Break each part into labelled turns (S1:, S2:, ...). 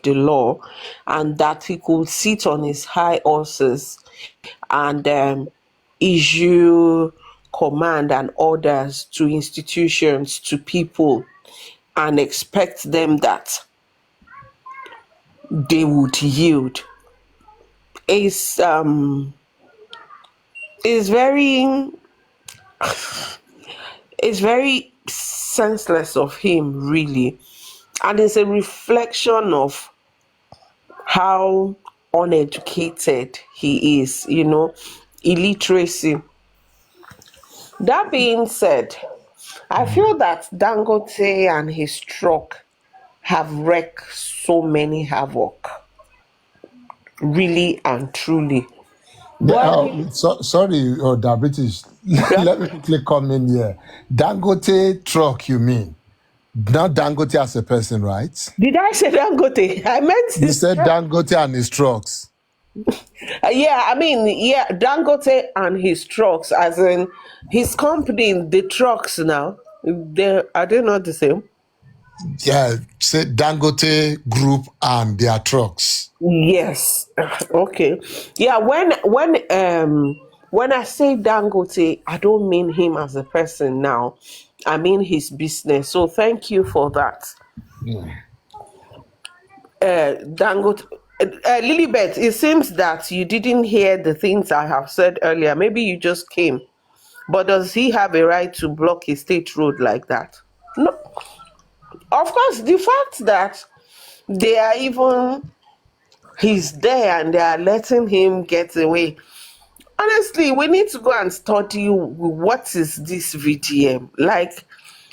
S1: the law, and that he could sit on his high horses and issue command and orders to institutions, to people, and expect them that they would yield. Is is very is very senseless of him, really, and it's a reflection of how uneducated he is, illiteracy. That being said, I feel that Dangote and his truck have wreaked so many havoc, really and truly. But
S2: Sorry, the British.
S1: yeah,
S2: Let me quickly come in here. Dangote truck, you mean? Not Dangote as a person, right?
S1: did I say Dangote? I meant
S2: You
S1: his
S2: said
S1: truck.
S2: Dangote and his trucks.
S1: Yeah, I mean, yeah, Dangote and his trucks, as in his company, the trucks now, are they not the same?
S2: Yeah, say Dangote Group and their trucks.
S1: Yes. Okay. Yeah, when I say Dangote, I don't mean him as a person now. I mean his business. So thank you for that.
S2: Mm.
S1: Dangote, Lilibet, it seems that you didn't hear the things I have said earlier. Maybe you just came. But does he have a right to block a state road like that? No. Of course, the fact that they are even he's there and they are letting him get away. Honestly, we need to go and study what is this VDM. Like,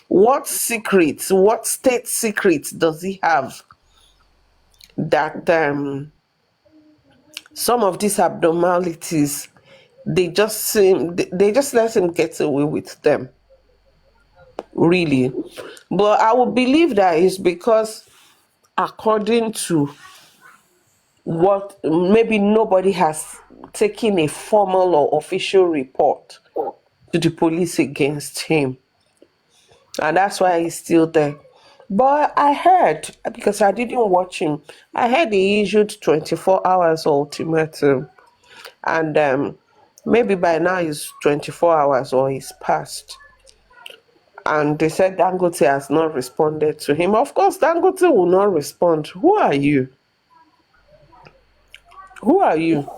S1: what secrets, what state secrets does he have that some of these abnormalities, they just let him get away with them, really. But I would believe that it's because, according to what, maybe nobody has taken a formal or official report to the police against him, and that's why he's still there. But I heard, because I didn't watch him, I heard he issued 24 hours ultimatum, and maybe by now it's 24 hours or it's past. And they said Dangote has not responded to him. Of course, Dangote will not respond. Who are you? Who are you?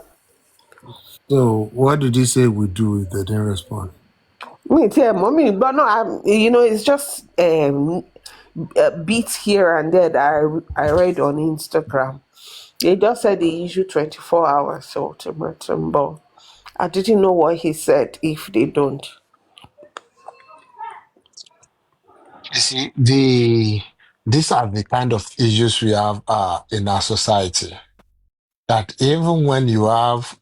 S2: So, what did he say we do if they didn't respond?
S1: Me tell mommy, but no, it's just beats here and there that I read on Instagram. They just said they issue 24 hours ultimatum, but I didn't know what he said if they don't.
S2: You see, these are the kind of issues we have in our society. That even when you have,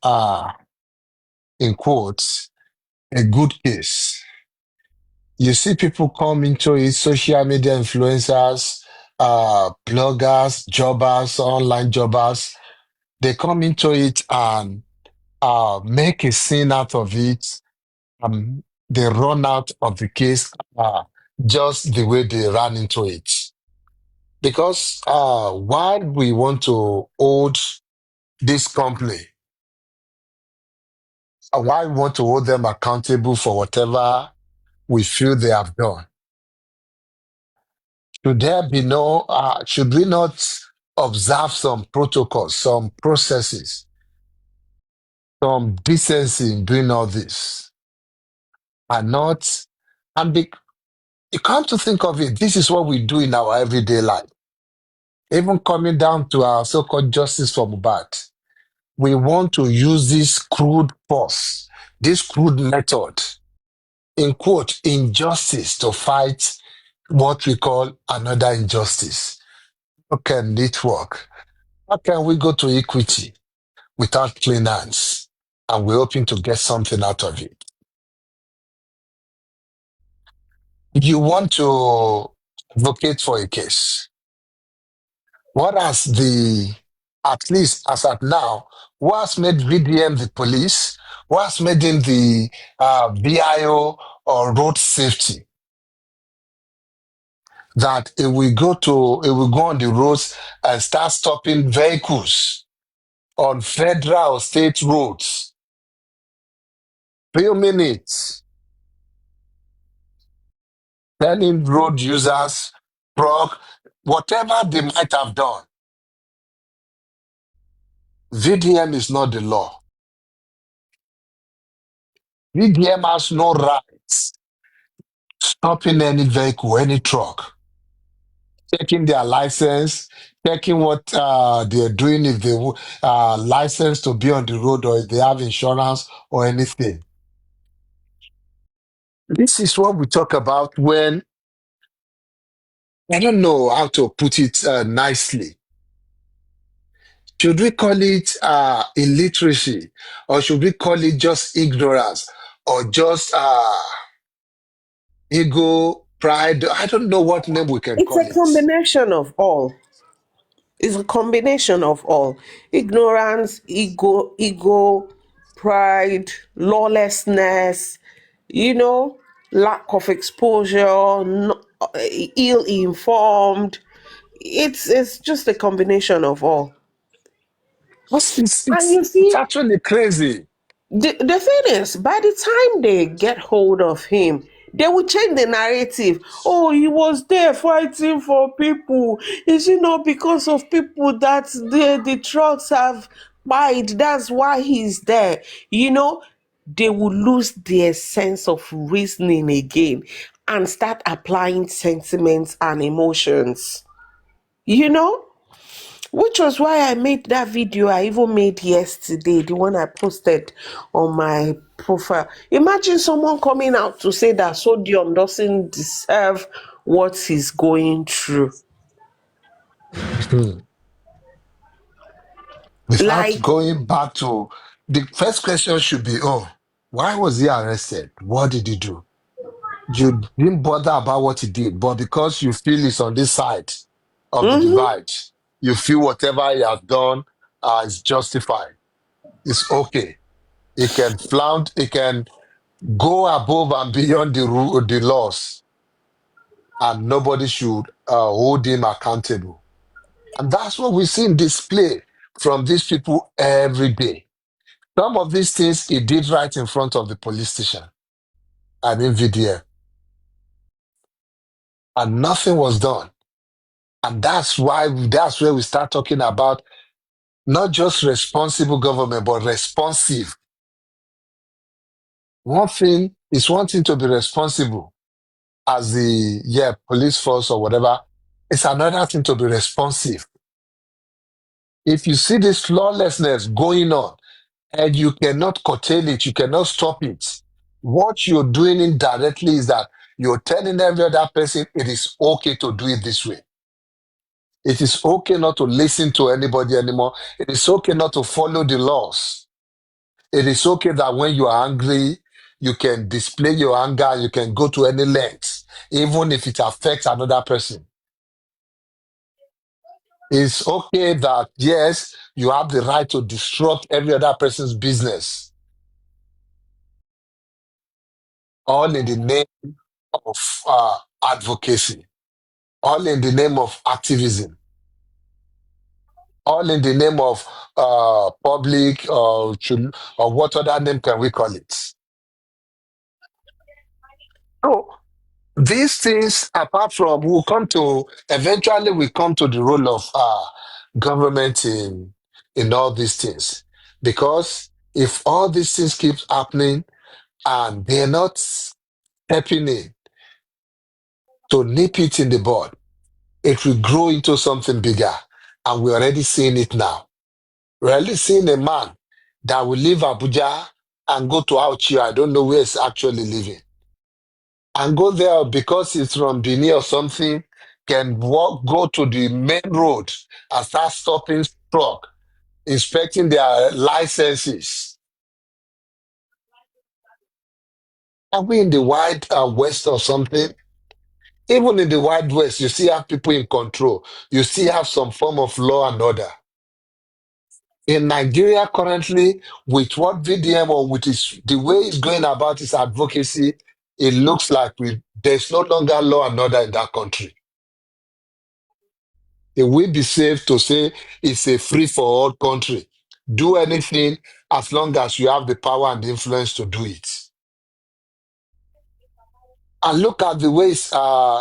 S2: in quotes, a good case, you see people come into it, social media influencers, bloggers, jobbers, online jobbers, they come into it and make a scene out of it. They run out of the case just the way they ran into it. Because while we want to hold this company, why we want to hold them accountable for whatever we feel they have done, should we not observe some protocols, some processes, some decency in doing all this? And not, and be, you come to think of it, this is what we do in our everyday life. Even coming down to our so-called justice for Mohbad, we want to use this crude force, this crude method, in quote, injustice to fight what we call another injustice. How can it work? How can we go to equity without clean hands? And we're hoping to get something out of it. You want to advocate for a case. What has at least as at now, what has made VDM the police? What has made him the VIO or road safety? that it will go on the roads and start stopping vehicles on federal or state roads. Few minutes, telling road users, truck, whatever they might have done. VDM is not the law. VDM has no rights stopping any vehicle, any truck, checking their license, checking what they're doing, if they license to be on the road or if they have insurance or anything. This is what we talk about when, I don't know how to put it nicely. Should we call it illiteracy, or should we call it just ignorance, or just ego, pride? I don't know what name we can
S1: It's
S2: call
S1: a
S2: it.
S1: combination of all. It's a combination of all. Ignorance, ego, pride, lawlessness, you know, lack of exposure, ill informed. It's just a combination of all. And you
S2: It's
S1: see,
S2: actually crazy.
S1: the thing is, by the time they get hold of him, they will change the narrative. Oh, he was there fighting for people. Is it not because of people that the trucks have died? That's why he's there. You know, they will lose their sense of reasoning again and start applying sentiments and emotions. You know? Which was why I made that video I even made yesterday, the one I posted on my profile. Imagine someone coming out to say that Sodium doesn't deserve what he's going through.
S2: Hmm. Without
S1: Like,
S2: going back to the first question should be, oh, why was he arrested? What did he do? You didn't bother about what he did, but because you feel it's on this side of the
S1: mhm,
S2: divide, you feel whatever he has done is justified. It's okay. He can flaunt, he can go above and beyond the laws, and nobody should hold him accountable. And that's what we see in display from these people every day. Some of these things he did right in front of the police station and in VDM, and nothing was done. And that's where we start talking about not just responsible government, but responsive. One thing to be responsible as the police force or whatever. It's another thing to be responsive. If you see this lawlessness going on and you cannot curtail it, you cannot stop it, what you're doing indirectly is that you're telling every other person it is okay to do it this way. It is okay not to listen to anybody anymore. It is okay not to follow the laws. It is okay that when you are angry, you can display your anger, you can go to any length, even if it affects another person. It's okay that, yes, you have the right to disrupt every other person's business, all in the name of advocacy, all in the name of activism, all in the name of public or what other name can we call it? So these things, apart from, eventually we come to the role of government in all these things. Because if all these things keep happening and they're not stepping in to nip it in the bud, it will grow into something bigger. And we're already seeing it now. We're already seeing a man that will leave Abuja and go to Auchi, I don't know where he's actually living, and go there because it's from Benin or something, can go to the main road and start stopping truck, inspecting their licenses. Are we in the wide west or something? Even in the wide west, you still have people in control. You still have some form of law and order. In Nigeria currently, with what VDM or the way he's going about his advocacy, it looks like there's no longer law and order in that country. It will be safe to say it's a free for all country. Do anything as long as you have the power and influence to do it. And look at the ways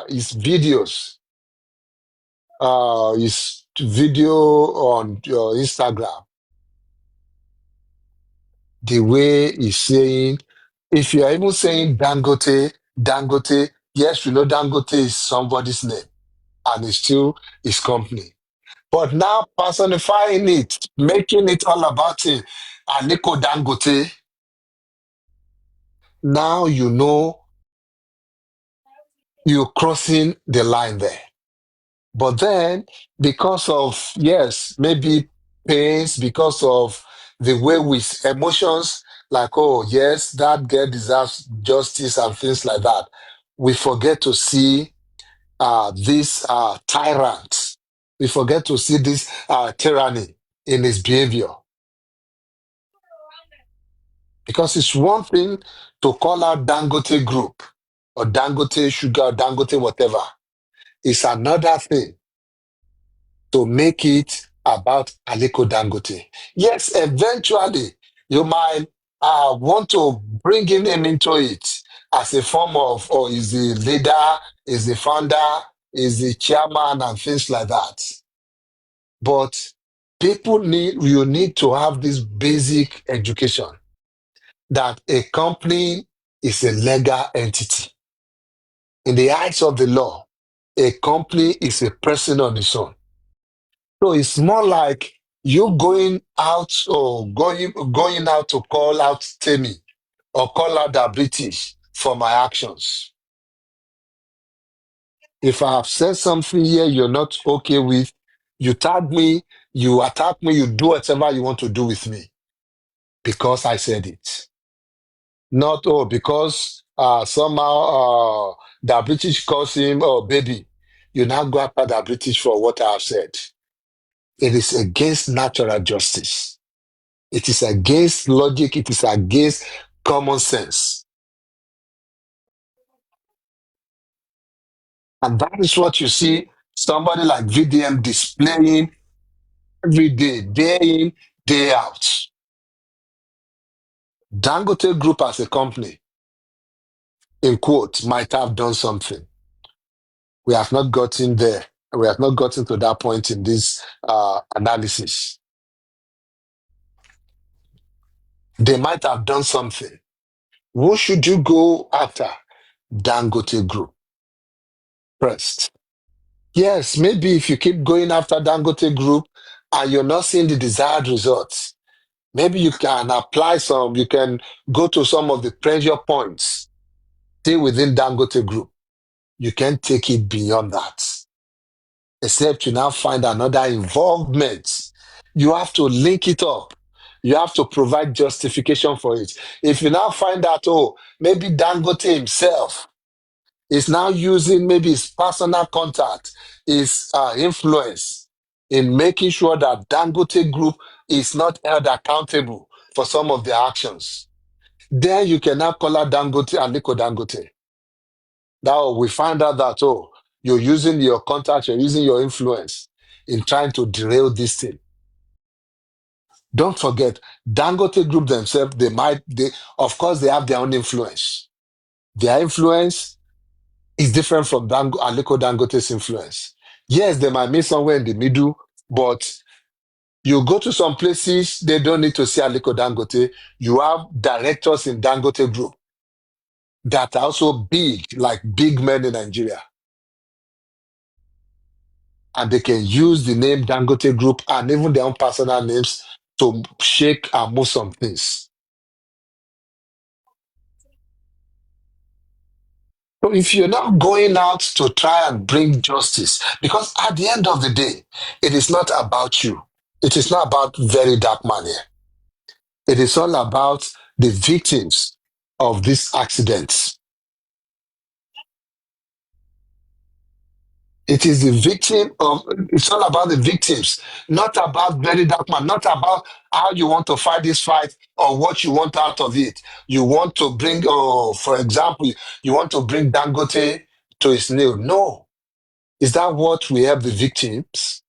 S2: his videos, his video on Instagram, the way he's saying, if you're even saying Dangote, Dangote, yes, we know Dangote is somebody's name and it's still his company. But now personifying it, making it all about him, Aliko Dangote, now you know you're crossing the line there. But then, because of, yes, maybe pains, because of the way we emotions, like, oh, yes, that girl deserves justice and things like that, we forget to see this tyrant. We forget to see this tyranny in his behavior. Because it's one thing to call out Dangote Group or Dangote Sugar, or Dangote whatever. It's another thing to make it about Aliko Dangote. Yes, eventually you might want to bring him into it as a form of, or is the leader, is the founder, is the chairman, and things like that. But you need to have this basic education that a company is a legal entity. In the eyes of the law, a company is a person on its own. So it's more like you going out or going out to call out Temi or call out the British for my actions. If I have said something here you're not okay with, you tag me, you attack me, you do whatever you want to do with me because I said it. Not because somehow the British calls him baby. You now go after the British for what I have said. It is against natural justice. It is against logic. It is against common sense. And that is what you see somebody like VDM displaying every day, day in, day out. Dangote Group as a company, in quote, might have done something. We have not gotten there. We have not gotten to that point in this analysis. They might have done something. Who should you go after? Dangote Group first. Yes, maybe if you keep going after Dangote Group and you're not seeing the desired results, maybe you can you can go to some of the pressure points, stay within Dangote Group. You can take it beyond that. Except you now find another involvement. You have to link it up. You have to provide justification for it. If you now find out, oh, maybe Dangote himself is now using maybe his personal contact, his influence in making sure that Dangote Group is not held accountable for some of their actions, then you can now call out Dangote and Nico Dangote. Now we find out that, oh, you're using your contact, you're using your influence in trying to derail this thing. Don't forget, Dangote Group themselves, of course, they have their own influence. Their influence is different from Aliko Dangote's influence. Yes, they might meet somewhere in the middle, but you go to some places, they don't need to see Aliko Dangote. You have directors in Dangote Group that are also big, like big men in Nigeria. And they can use the name Dangote Group and even their own personal names to shake and move some things. So if you're not going out to try and bring justice, because at the end of the day, it is not about you. It is not about very dark money. It is all about the victims of these accidents. It's all about the victims, not about very dark man, not about how you want to fight this fight or what you want out of it. You want to bring, for example, you want to bring Dangote to his nail. No. Is that what we help the victims?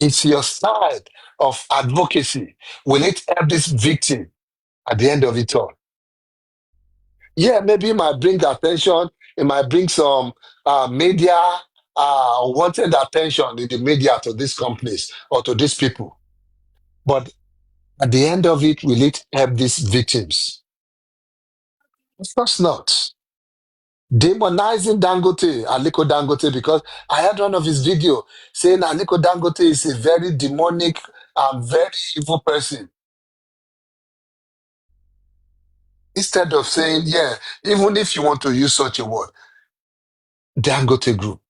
S2: It's your side of advocacy. Will it help this victim at the end of it all? Yeah, maybe it might bring attention. It might bring some media, wanted attention in the media to these companies or to these people. But at the end of it, will it help these victims? Of course not. Demonizing Dangote, Aliko Dangote, because I had one of his video saying Aliko Dangote is a very demonic and very evil person. Instead of saying, yeah, even if you want to use such a word, Dangote Group.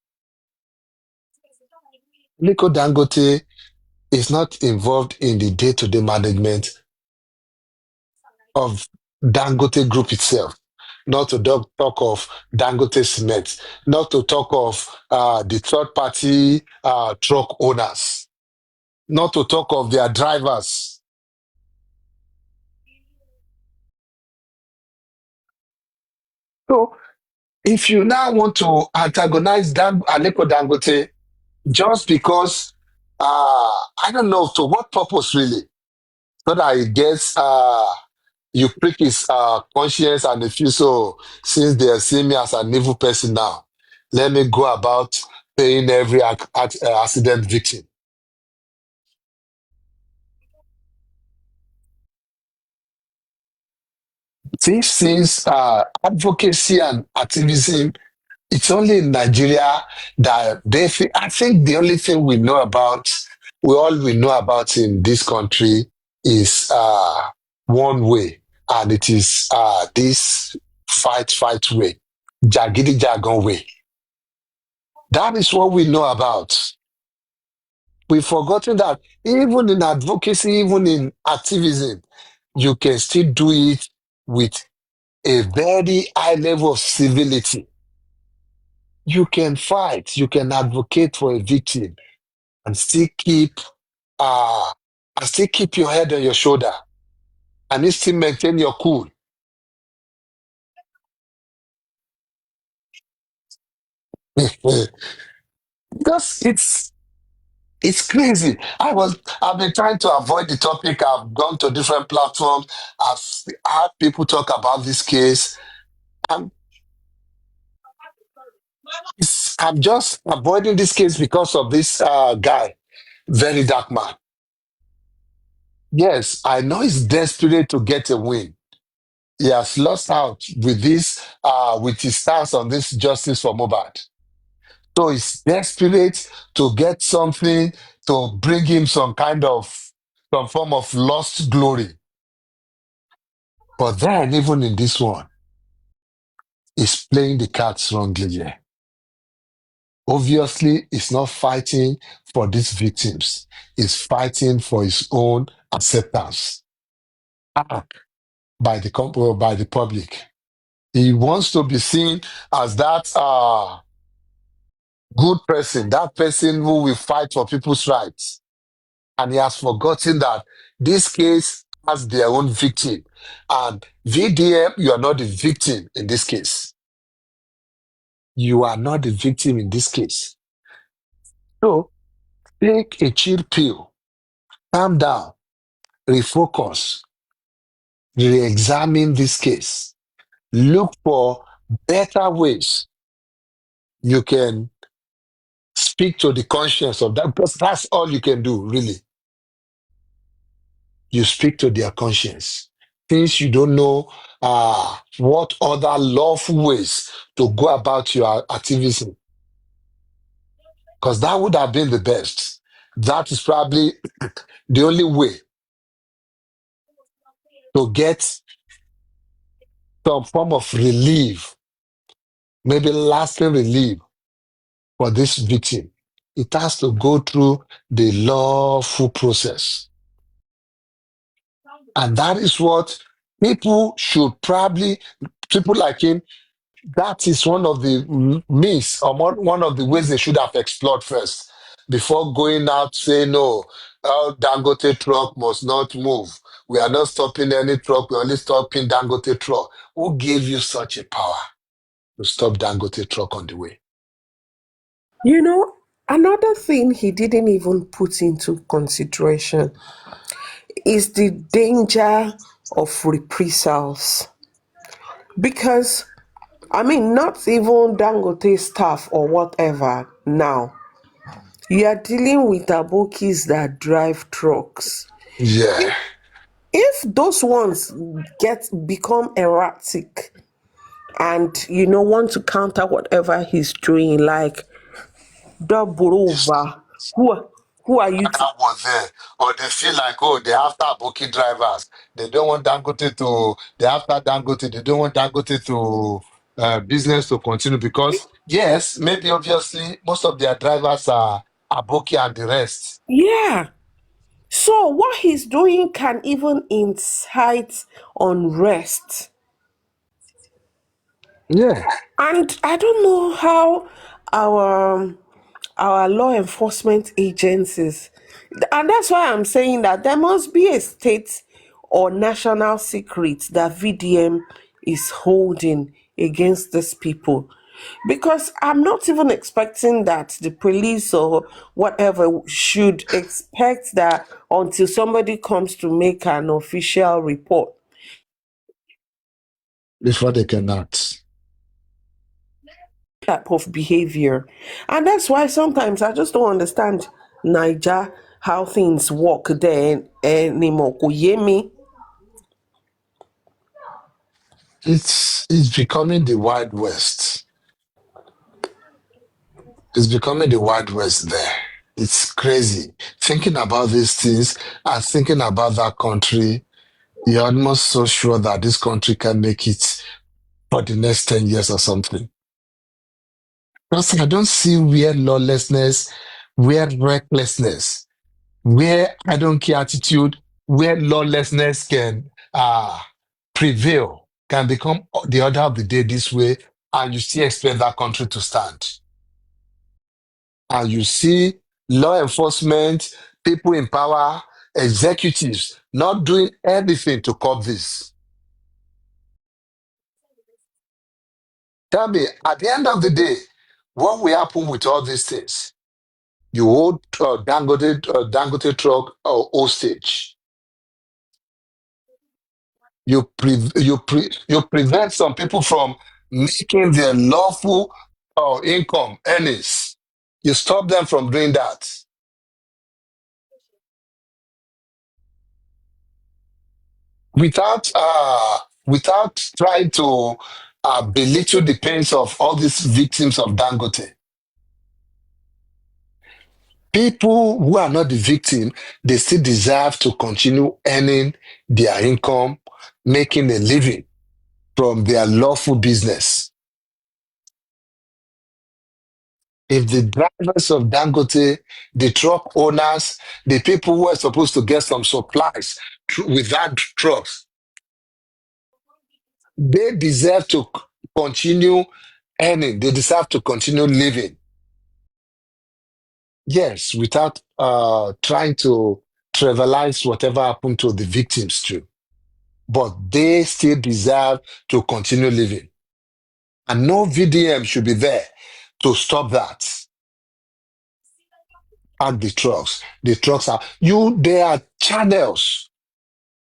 S2: Aliko Dangote is not involved in the day-to-day management of Dangote Group itself. Not to talk of Dangote Cement, not to talk of the third-party truck owners, not to talk of their drivers. So, if you now want to antagonize Aliko Dangote just because, I don't know to what purpose really, so that I guess you prick his conscience and if you so, since they are seeing me as an evil person now, let me go about paying every accident victim. See, since advocacy and activism, it's only in Nigeria that I think the only thing we know about in this country is one way, and it is this fight way, Jagidi Jagan way. That is what we know about. We've forgotten that even in advocacy, even in activism, you can still do it with a very high level of civility. You can fight, you can advocate for a victim and uh still keep your head on your shoulder and still maintain your cool. Because it's crazy. I've been trying to avoid the topic. I've gone to different platforms. I've had people talk about this case. I'm I'm just avoiding this case because of this guy, very dark man. Yes, I know he's desperate to get a win. He has lost out with with his stance on this justice for Mohbad. So he's desperate to get something to bring him some form of lost glory. But then, even in this one, he's playing the cards wrongly here. Obviously, he's not fighting for these victims. He's fighting for his own acceptance by by the public. He wants to be seen as that good person, that person who will fight for people's rights. And he has forgotten that this case has their own victim. And VDM, you are not the victim in this case. You are not the victim in this case. So take a chill pill, calm down, refocus, re-examine this case. Look for better ways you can speak to the conscience of that, because that's all you can do, really. You speak to their conscience. Since you don't know what other lawful ways to go about your activism, because that would have been the best. That is probably the only way to get some form of relief, maybe lasting relief for this victim. It has to go through the lawful process. And that is what people should probably, people like him, that is one of the means or one of the ways they should have explored first before going out saying, no, Dangote truck must not move. We are not stopping any truck. We're only stopping Dangote truck. Who gave you such a power to stop Dangote truck on the way?
S1: You know, Another thing he didn't even put into consideration is the danger of reprisals. Because, I mean, not even Dangote staff or whatever now. You are dealing with abokis that drive trucks.
S2: Yeah.
S1: If those ones become erratic and want to counter whatever he's doing, like double over, who are you to?
S2: That was there. Or they feel like, oh, they after Aboki drivers. They don't want Dangote to, they after Dangote, they don't want Dangote to business to continue because, yes, maybe obviously most of their drivers are Aboki and the rest.
S1: Yeah. So what he's doing can even incite unrest.
S2: Yeah.
S1: And I don't know how our our law enforcement agencies, and that's why I'm saying that there must be a state or national secret that VDM is holding against these people. Because I'm not even expecting that the police or whatever should expect that until somebody comes to make an official report.
S2: Before they can act.
S1: Type of behavior. And that's why sometimes I just don't understand Niger, how things work there anymore. Kò yé mi.
S2: It's becoming the Wild West. It's becoming the Wild West there. It's crazy. Thinking about these things and thinking about that country, you're almost so sure that this country can make it for the next 10 years or something. Because I don't see where lawlessness, where recklessness, where I don't care attitude, where lawlessness can prevail, can become the order of the day this way, and you still expect that country to stand. And you see law enforcement, people in power, executives not doing anything to curb this. Tell me, at the end of the day, what will happen with all these things? You hold Dangote truck hostage. You prevent some people from making their lawful income earnings. You stop them from doing that without trying to belittle the pains of all these victims of Dangote. People who are not the victim, they still deserve to continue earning their income, making a living from their lawful business. If the drivers of Dangote, the truck owners, the people who are supposed to get some supplies with that trucks, they deserve to continue earning. They deserve to continue living. Yes, without trying to trivialize whatever happened to the victims too. But they still deserve to continue living. And no VDM should be there to stop that. And the trucks. The trucks are there are channels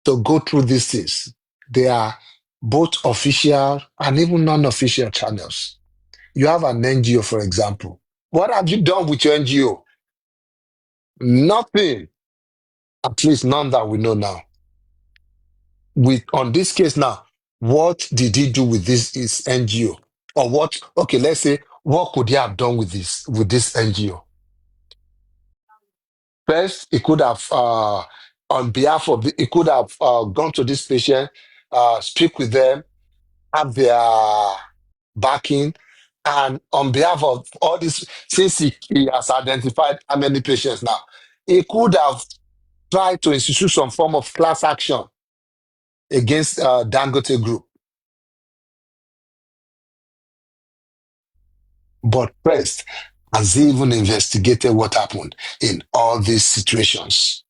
S2: to go through these things. They are both official and even non-official channels. You have an NGO, for example. What have you done with your NGO? Nothing. At least none that we know now. With on this case now, what did he do with this his NGO? Or what? Okay, let's say what could he have done with this NGO? First, he could have on behalf of he could have gone to this patient, speak with them, have their backing, and on behalf of all this, since he has identified how many patients now, he could have tried to institute some form of class action against Dangote Group. But first, has he even investigated what happened in all these situations?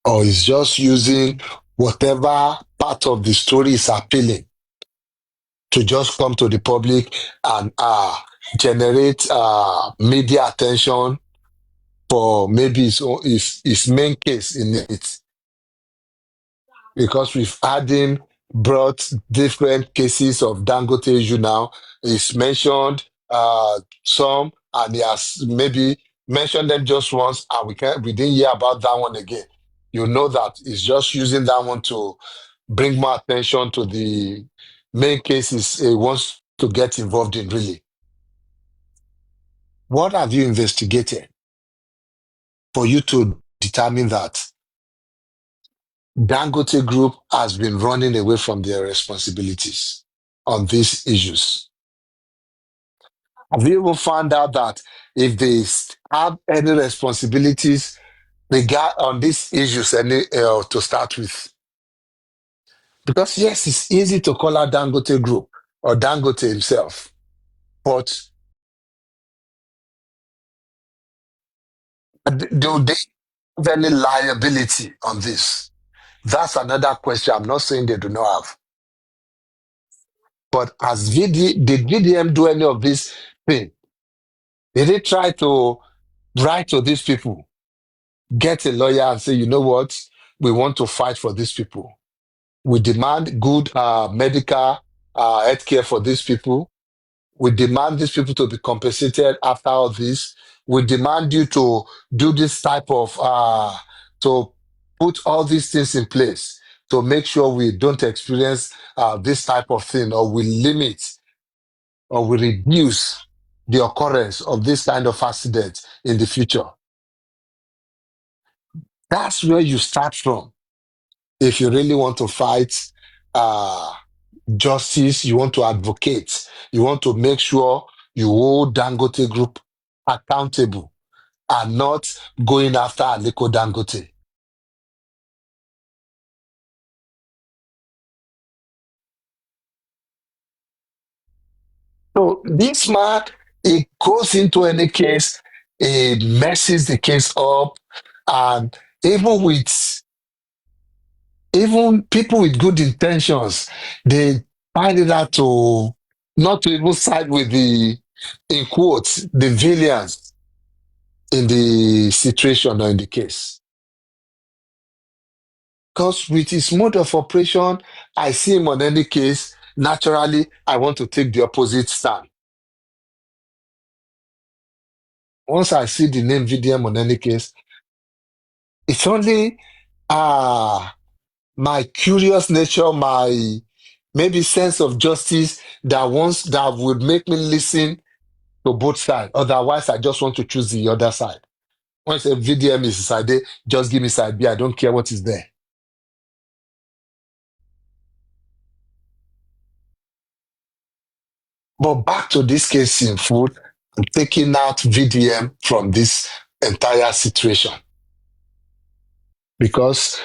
S2: Or is just using whatever part of the story is appealing to just come to the public and generate media attention for maybe his main case in it, because we've adding brought different cases of Dangote issue now. He's mentioned some, and he has maybe mentioned them just once, and we didn't hear about that one again. You know that he's just using that one to bring more attention to the main cases he wants to get involved in, really. What have you investigated for you to determine that Dangote Group has been running away from their responsibilities on these issues? Have you even found out that if they have any responsibilities regard on these issues to start with? Because yes, it's easy to call out Dangote Group or Dangote himself, but do they have any liability on this? That's another question. I'm not saying they do not have. But did VDM do any of this thing? Did they try to write to these people, get a lawyer and say, you know what, we want to fight for these people. We demand good medical health care for these people. We demand these people to be compensated after all this. We demand you to do this type of, to put all these things in place to make sure we don't experience this type of thing, or we limit or we reduce the occurrence of this kind of accident in the future. That's where you start from. If you really want to fight uh, justice, you want to advocate, you want to make sure you hold Dangote Group accountable and not going after Aliko Dangote. So this man, he goes into any case, he messes the case up, and even with even people with good intentions, they find it out to not to even side with the, in quotes, the villains in the situation or in the case. Because with his mode of operation, I see him on any case, naturally, I want to take the opposite stand. Once I see the name VDM on any case, it's only my curious nature, my maybe sense of justice that would make me listen to both sides. Otherwise, I just want to choose the other side. Once a VDM is side A, just give me side B. I don't care what is there. But back to this case in full, I'm taking out VDM from this entire situation, because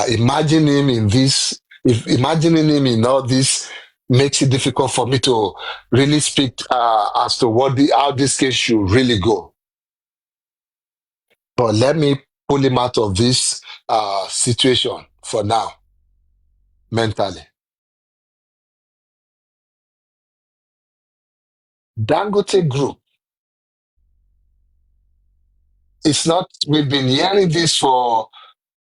S2: imagine him in this, if imagining him in all this makes it difficult for me to really speak as to how this case should really go. But let me pull him out of this situation for now, mentally. Dangote Group, it's not, we've been hearing this for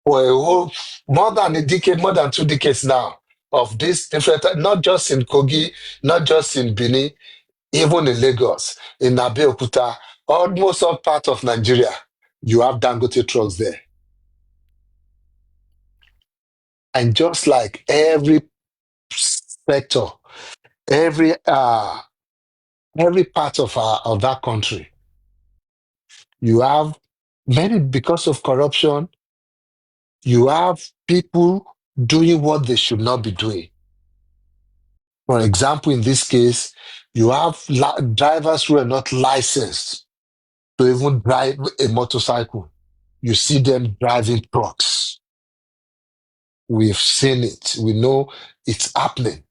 S2: a whole, more than a decade, more than 2 decades now, of this different, not just in Kogi, not just in Benin, even in Lagos, in Abeokuta, almost all part of Nigeria, you have Dangote trucks there. And just like every sector, every uh, every part of that country, you have many, because of corruption, you have people doing what they should not be doing. For example, in this case, you have drivers who are not licensed to even drive a motorcycle. You see them driving trucks. We've seen it. We know it's happening.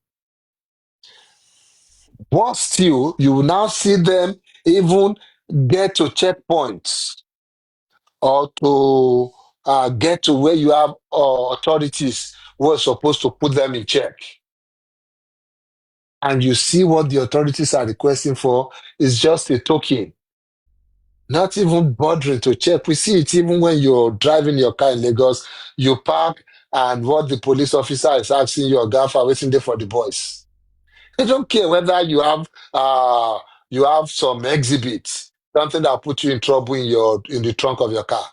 S2: But still, you will now see them even get to checkpoints or to get to where you have authorities who are supposed to put them in check. and you see what the authorities are requesting for is just a token, not even bothering to check. We see it even when you're driving your car in Lagos, you park, and what the police officer is asking your gaffer waiting there for the boys. They don't care whether you have some exhibit, something that put you in trouble in the trunk of your car.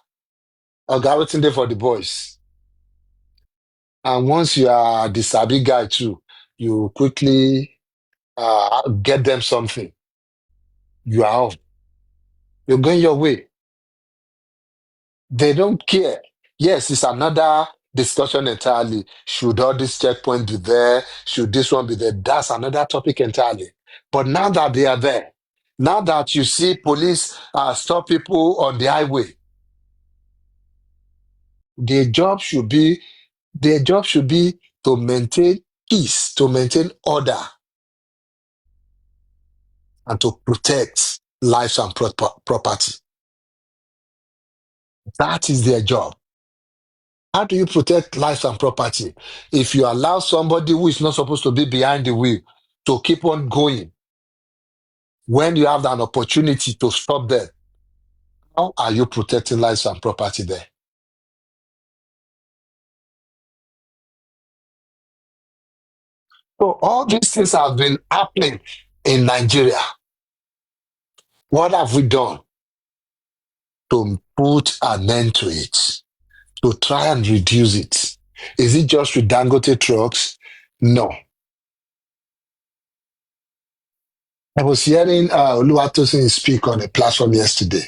S2: Or waiting there for the boys. And once you are the sabi guy too, you quickly get them something. You are off. You're going your way. They don't care. Yes, it's another discussion entirely. Should all these checkpoints be there? Should this one be there? That's another topic entirely. But now that they are there, now that you see police stop people on the highway, their job should be their job should be to maintain peace, to maintain order, and to protect lives and property. That is their job. How do you protect lives and property if you allow somebody who is not supposed to be behind the wheel to keep on going when you have an opportunity to stop them? How are you protecting lives and property there? So all these things have been happening in Nigeria. What have we done to put an end to it? To try and reduce it? Is it just with Dangote trucks? No. I was hearing Oluwatosin speak on a platform yesterday.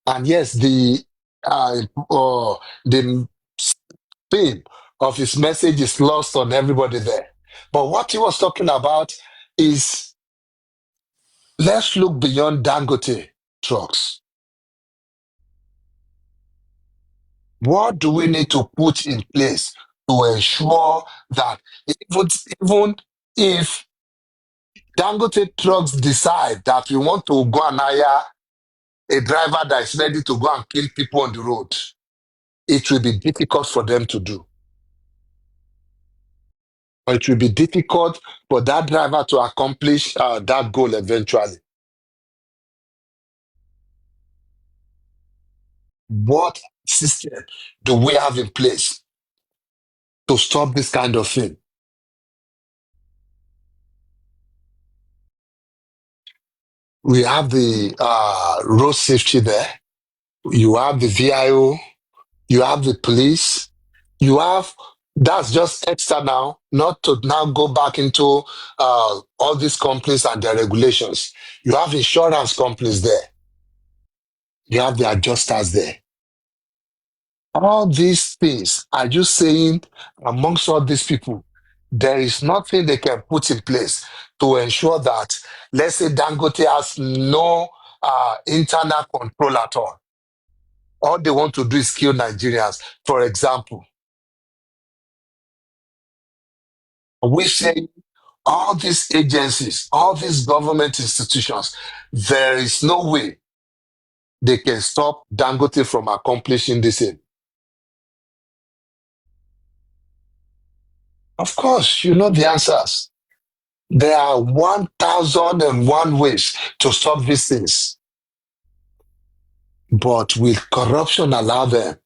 S2: And yes, the theme of his message is lost on everybody there. But what he was talking about is, let's look beyond Dangote trucks. What do we need to put in place to ensure that even, even if Dangote trucks decide that we want to go and hire a driver that is ready to go and kill people on the road, it will be difficult for them to do. Or it will be difficult for that driver to accomplish that goal eventually. What system do we have in place to stop this kind of thing? We have the road safety there. You have the VIO. You have the police. You have, that's just external, not to now go back into all these companies and their regulations. You have insurance companies there. You have the adjusters there. All these things, are you saying amongst all these people, there is nothing they can put in place to ensure that, let's say, Dangote has no internal control at all? All they want to do is kill Nigerians. For example, we say all these agencies, all these government institutions, there is no way they can stop Dangote from accomplishing this thing. Of course, you know the answers. There are 1,001 ways to stop these things. But will corruption allow them?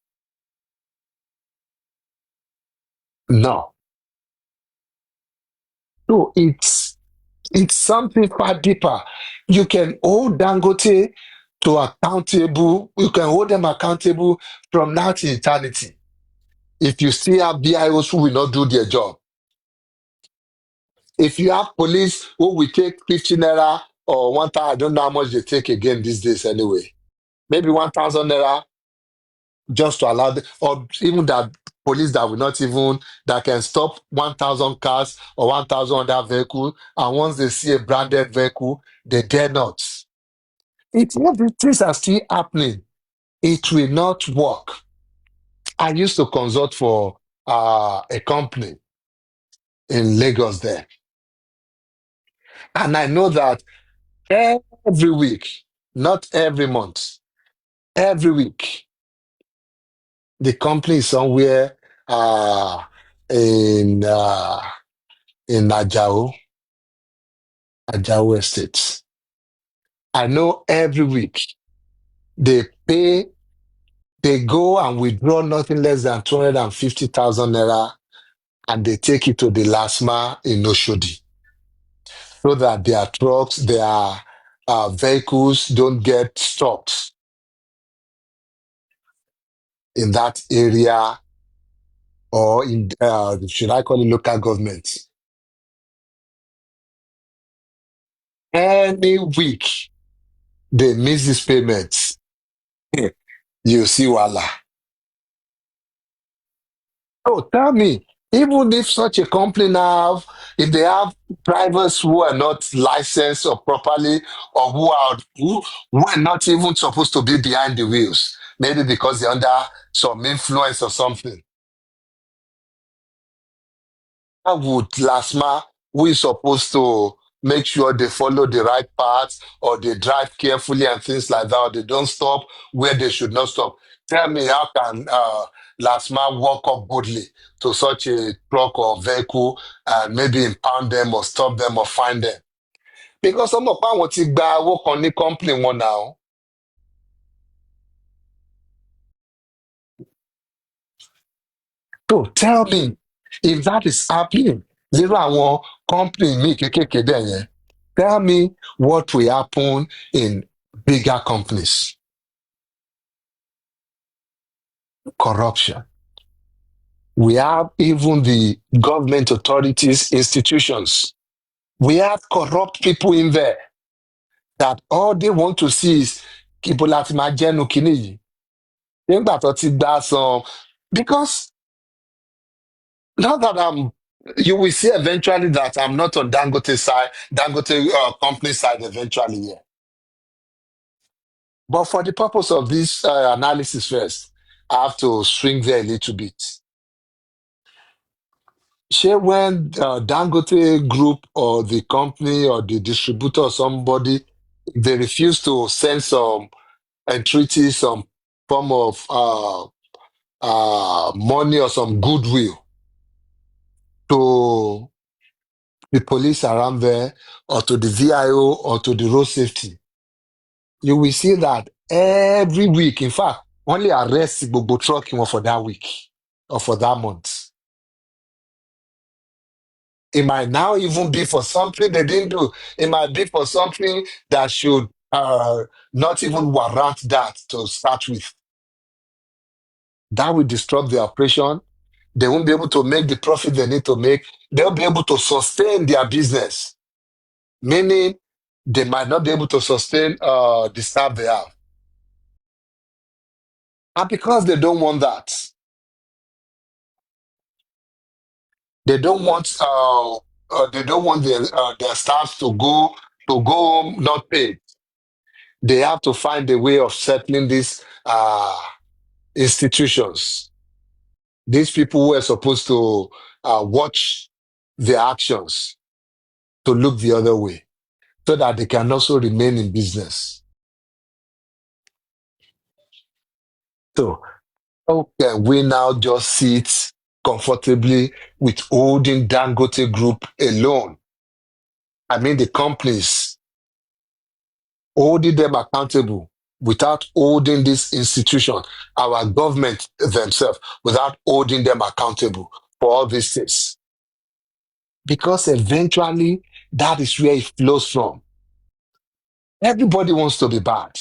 S2: No. So it's something far deeper. You can hold Dangote to accountable, you can hold them accountable from now to eternity. If you still have BIOs who will not do their job, if you have police who will take 50 naira or 1,000, I don't know how much they take again these days anyway. Maybe 1,000 naira just to allow them, or even that police that will not even, that can stop 1,000 cars or 1,000 other vehicles, and once they see a branded vehicle, they dare not. It's what the things are still happening. It will not work. I used to consult for a company in Lagos there, and I know that every week, not every month, every week, the company is somewhere uh, in Najao. Ajawa Estate. I know every week they pay, they go and withdraw nothing less than 250,000 naira and they take it to the LASMA in Oshodi so that their trucks, their vehicles don't get stopped in that area or in, should I call it local government. Any week they miss these payments, you see wala. Oh, tell me, even if such a company now, if they have drivers who are not licensed or properly, or who are not even supposed to be behind the wheels, maybe because they're under some influence or something, how would LASMA, who is supposed to make sure they follow the right path or they drive carefully and things like that, or they don't stop where they should not stop? Tell me, how can LASMA walk up boldly to such a truck or vehicle and maybe impound them or stop them or find them? Because some of them ti gba owó kan ní company wọn now. So tell me, if that is happening, nínú àwọn company míì kékèké bẹ́ẹ̀ yẹn, tell me what will happen in bigger companies. Corruption. We have even the government authorities, institutions. We have corrupt people in there that all they want to see is ibo la ti máa jẹ́nu kínní yìí. Nígbà tó ti gba some, because now that you will see eventually that I'm not on Dangote side, Dangote company side eventually, yeah. But for the purpose of this analysis first, I have to swing there a little bit. Share when Dangote group or the company or the distributor or somebody, they refuse to send some entreaties, some form of money or some goodwill to the police around there or to the VIO or to the road safety, you will see that every week, in fact, only arrest gbogbo truck wọn for that week or for that month. It might now even be for something they didn't do. It might be for something that should not even warrant that to start with. That will disrupt the operation. They won't be able to make the profit they need to make. They'll be able to sustain their business, meaning they might not be able to sustain the staff they have. And because they don't want that, they don't want their staff to go home not paid. They have to find a way of settling these institutions. These people who are supposed to watch their actions to look the other way so that they can also remain in business. So how can we now just sit comfortably with holding Dangote Group alone? I mean, the companies, holding them accountable without holding this institution, our government themselves, without holding them accountable for all these things. Because eventually, that is where it flows from. Everybody wants to be bad.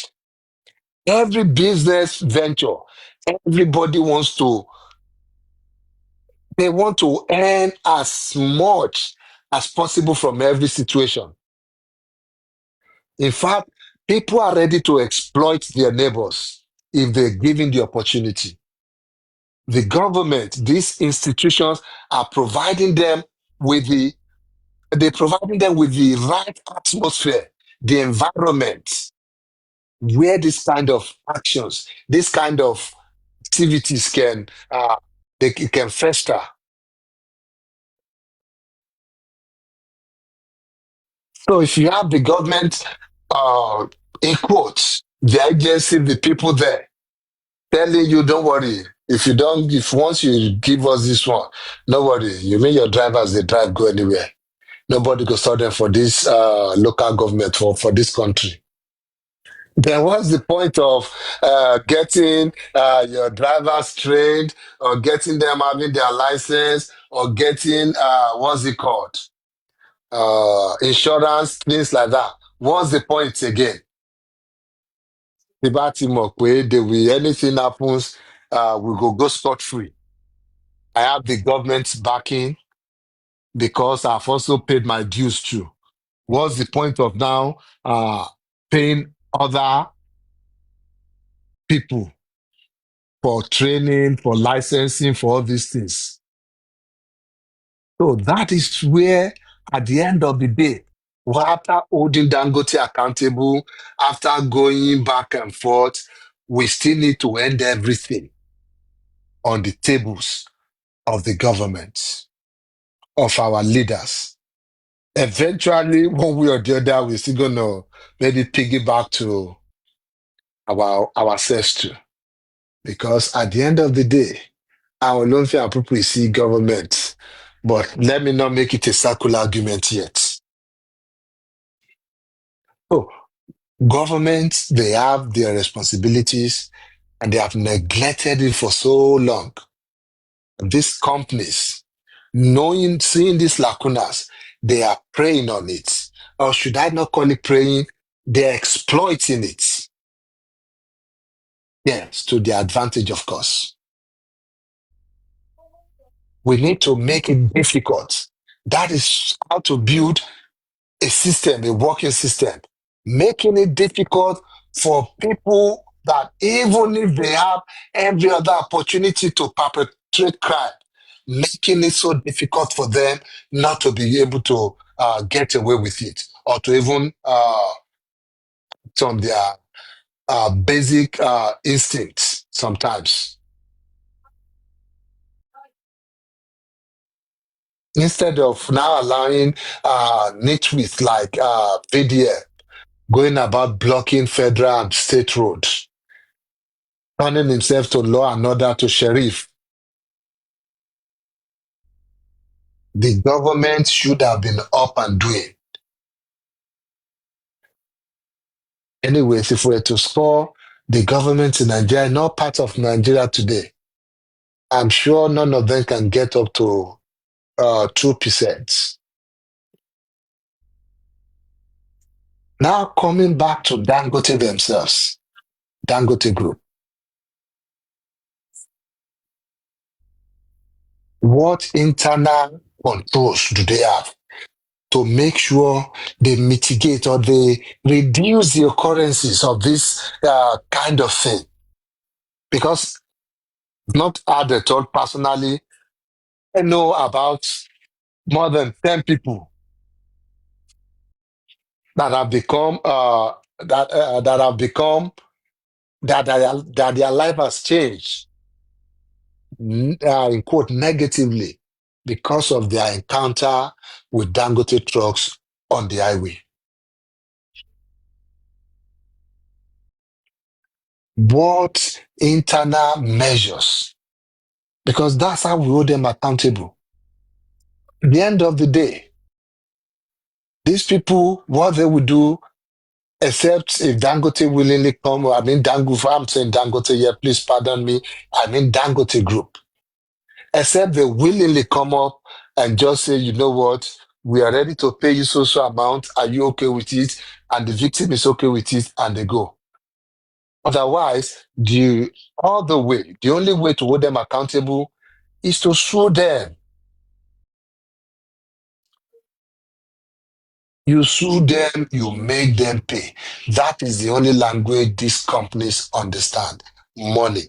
S2: Every business venture, everybody wants to, they want to earn as much as possible from every situation. In fact, people are ready to exploit their neighbors if they're given the opportunity. The government, these institutions are providing them with the right atmosphere, the environment where this kind of actions, this kind of activities can fester. So if you have the government, in quotes, the agency, the people there telling you, don't worry. If once you give us this one, don't worry. You mean your drivers, they drive, go anywhere. Nobody go stop them for this local government for this country. Then what's the point of getting your drivers trained or getting them having their license or getting what's it called? Insurance, things like that. What's the point again? The bad team up way, they will anything happens, we go scot free. I have the government's backing because I've also paid my dues too. What's the point of now paying other people for training, for licensing, for all these things? So that is where, at the end of the day, after holding Dangote accountable, after going back and forth, we still need to end everything on the tables of the government, of our leaders. Eventually, one way or the other, we're still gonna maybe piggyback to ourselves too. Because at the end of the day, I will not feel appropriate see government. But let me not make it a circular argument yet. So governments, they have their responsibilities and they have neglected it for so long. These companies, seeing these lacunas, they are preying on it. Or should I not call it preying? They're exploiting it. Yes, to their advantage, of course. We need to make it difficult. That is how to build a system, a working system, making it difficult for people that even if they have every other opportunity to perpetrate crime, making it so difficult for them not to be able to get away with it or to even on their basic instincts sometimes. Instead of now allowing nitwits like VDF going about blocking federal and state roads, turning himself to law and order to sheriff. The government should have been up and doing. Anyways, if we were to score the government in Nigeria, not part of Nigeria today, I'm sure none of them can get up to 2%. Now coming back to Dangote themselves, Dangote Group, what internal controls do they have to make sure they mitigate or they reduce the occurrences of this kind of thing? Because not had a thought personally, I know about more than 10 people that have become that have become that their life has changed in quote negatively because of their encounter with Dangote trucks on the highway. What internal measures? Because that's how we hold them accountable. At the end of the day, these people, what they will do, except if Dangote willingly come, I mean Dangote, I'm saying Dangote here, please pardon me, I mean Dangote Group. Except they willingly come up and just say, you know what, we are ready to pay you so amount, are you okay with it? And the victim is okay with it, and they go. Otherwise, the only way to hold them accountable is to sue them. You sue them, you make them pay. That is the only language these companies understand. Money.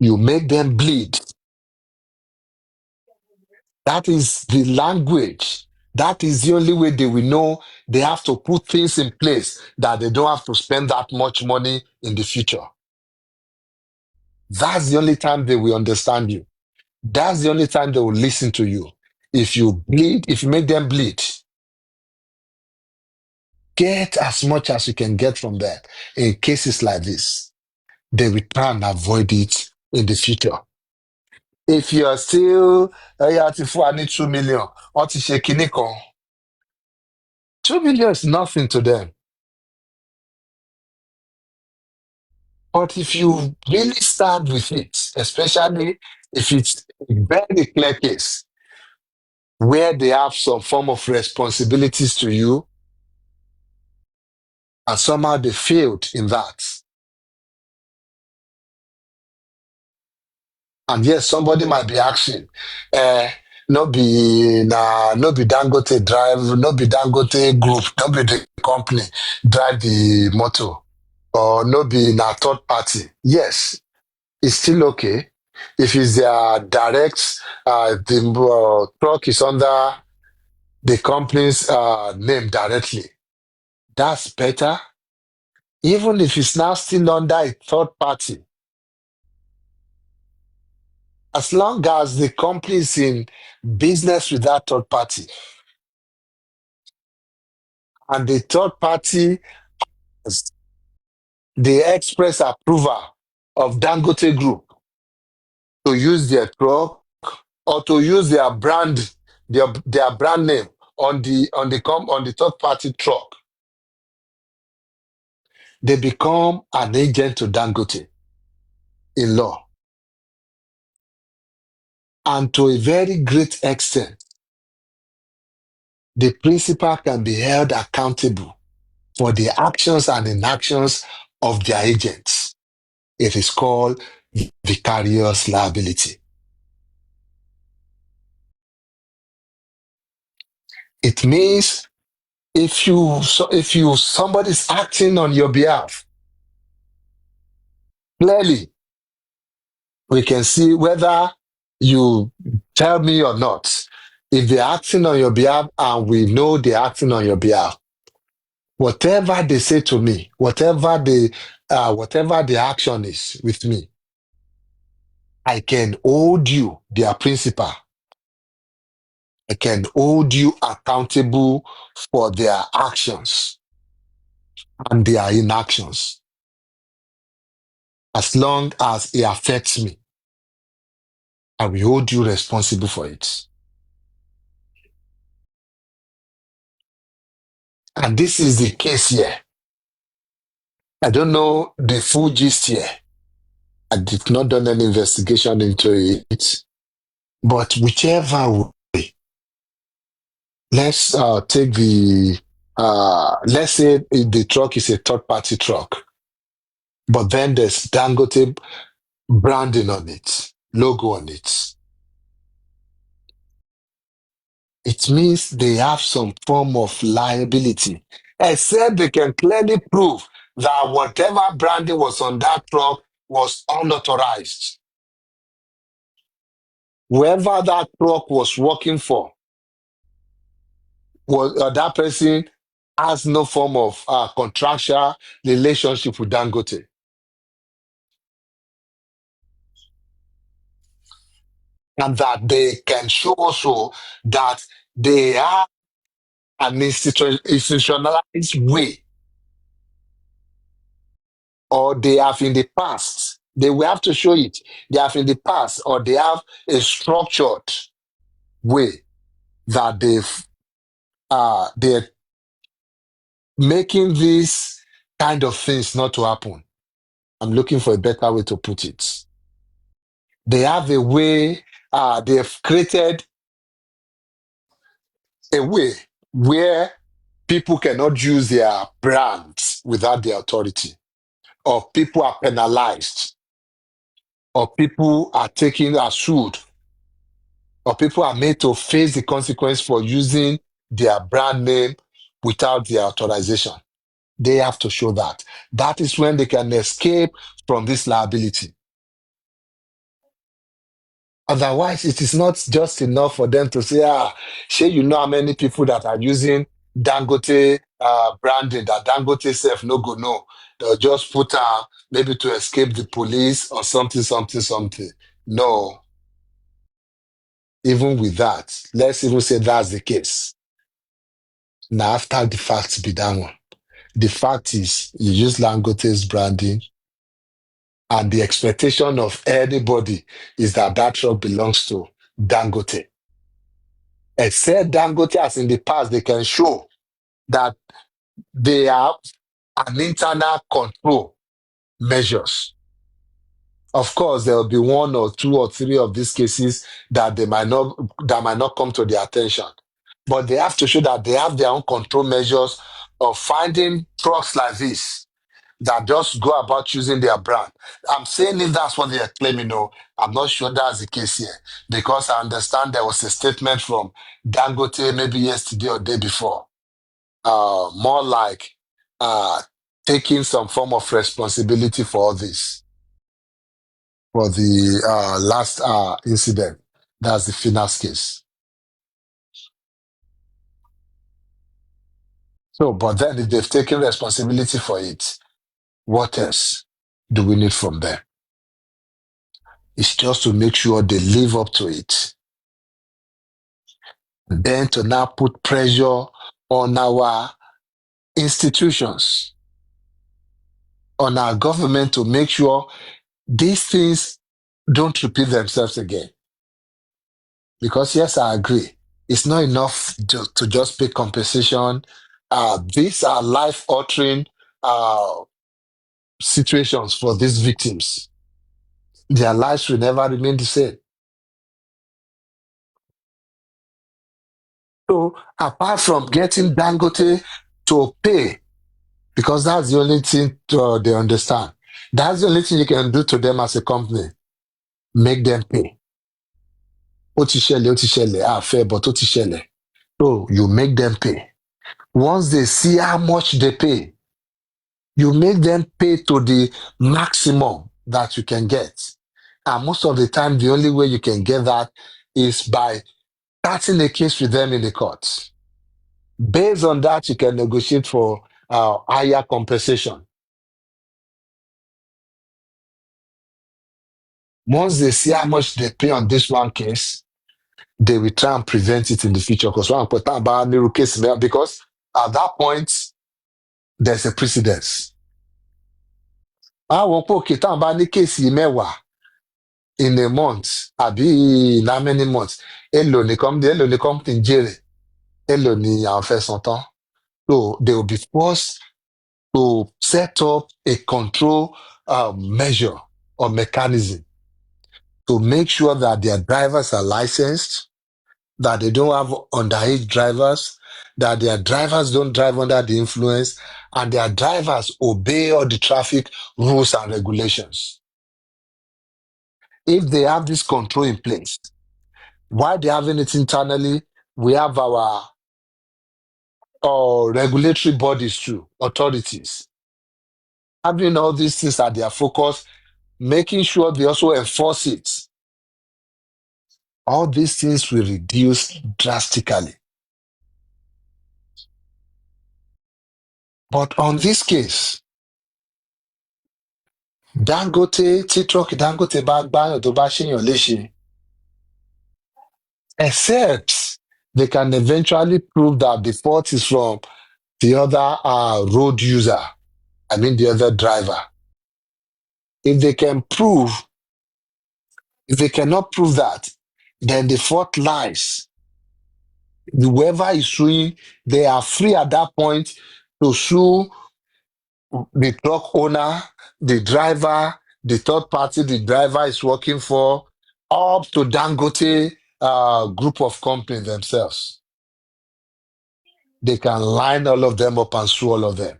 S2: You make them bleed. That is the language. That is the only way they will know they have to put things in place that they don't have to spend that much money in the future. That's the only time they will understand you. That's the only time they will listen to you. If you bleed, if you make them bleed, get as much as you can get from that. In cases like this, they will try and avoid it in the future. If you're still, I need 2 million, what is shaking? 2 million is nothing to them. But if you really stand with it, especially if it's a very clear case where they have some form of responsibilities to you and somehow they failed in that. And yes, somebody might be asking, uh, no be Dangote drive, no be Dangote group, no be the company drive the motor, or no be na third party. Yes, it's still okay. If it's their direct, the truck is under the company's name directly, that's better. Even if it's now still under a third party, as long as the company is in business with that third party, and the third party has the express approval of Dangote Group to use their truck or to use their brand, their brand name on the third party truck, they become an agent to Dangote in law. And to a very great extent, the principal can be held accountable for the actions and inactions of their agents. It is called vicarious liability. It means if somebody's acting on your behalf, clearly we can see whether you tell me or not. If they're acting on your behalf and we know they're acting on your behalf, whatever they say to me, whatever the action is with me, I can hold you, their principal. I can hold you accountable for their actions and their inactions as long as it affects me. I will hold you responsible for it. And this is the case here. I don't know the full gist here. I did not done any investigation into it. But whichever way, let's take let's say the truck is a third party truck, but then there's Dangote branding on it, logo on it. It means they have some form of liability, except they can clearly prove that whatever branding was on that truck was unauthorized. Whoever that truck was working for, was that person has no form of contractual relationship with Dangote. And that they can show also that they are an institutionalized way, or they have in the past. They will have to show it. They have in the past, or they have a structured way that they're making these kind of things not to happen. I'm looking for a better way to put it. They have a way, they've created a way where people cannot use their brands without the authority, or people are penalized, or people are taken as sued, or people are made to face the consequence for using their brand name without their authorization. They have to show that. That is when they can escape from this liability. Otherwise, it is not just enough for them to say, sure, you know how many people that are using Dangote branding, that Dangote self no go no. They'll just put maybe to escape the police or something, something, something. No, even with that, let's even say that's the case. Now, after the fact be that one. The fact is, you use Dangote's branding And the expectation of anybody is that that truck belongs to Dangote. Except Dangote, as in the past, they can show that they have an internal control measures. Of course, there will be one or two or three of these cases that might not come to their attention. But they have to show that they have their own control measures of finding trucks like this that just go about using their brand. I'm saying if that's what they are claiming, no, I'm not sure that's the case here because I understand there was a statement from Dangote maybe yesterday or day before, more like uh, taking some form of responsibility for all this, for the last incident. That's the Finas case. So, but then if they've taken responsibility for it, what else do we need from them? It's just to make sure they live up to it. Then to now put pressure on our institutions, on our government to make sure these things don't repeat themselves again. Because yes, I agree. It's not enough to just pay compensation. These are life-altering situations for these victims. Their lives will never remain the same. So apart from getting Dangote to pay, because that's the only thing they understand. That's the only thing you can do to them as a company. Make them pay. Ó ti ṣẹlẹ̀, fair, but ó ti ṣẹlẹ̀. So you make them pay. Once they see how much they pay, you make them pay to the maximum that you can get. And most of the time, the only way you can get that is by starting a case with them in the courts. Based on that, you can negotiate for higher compensation. Once they see how much they pay on this one case, they will try and prevent it in the future. Because one important about new case, because at that point, there's a precedence. Àwọn pé òkè táwọn bá ní kéèsì mẹ́wàá in a month, àbí in how many months, èlò ní company ń jèrè, èlò ní àwọn fẹ́ san tán. So they will be forced to set up a control measure or mechanism to make sure that their drivers are licensed, that they don't have underage drivers, that their drivers don't drive under the influence, and their drivers obey all the traffic rules and regulations. If they have this control in place, why they having it internally, we have our regulatory bodies too, authorities. Having all these things at their focus, making sure they also enforce it. All these things will reduce drastically. But on this case, Dangote, tí truck Dangote bá gbáyàn tó bá ṣèyàn léṣe, except they can eventually prove that the fault is from the other road user, I mean the other driver. If they cannot prove that, then the fault lies. Whoever is suing, they are free at that point to sue the truck owner, the driver, the third party the driver is working for, up to Dangote group of companies themselves. They can line all of them up and sue all of them.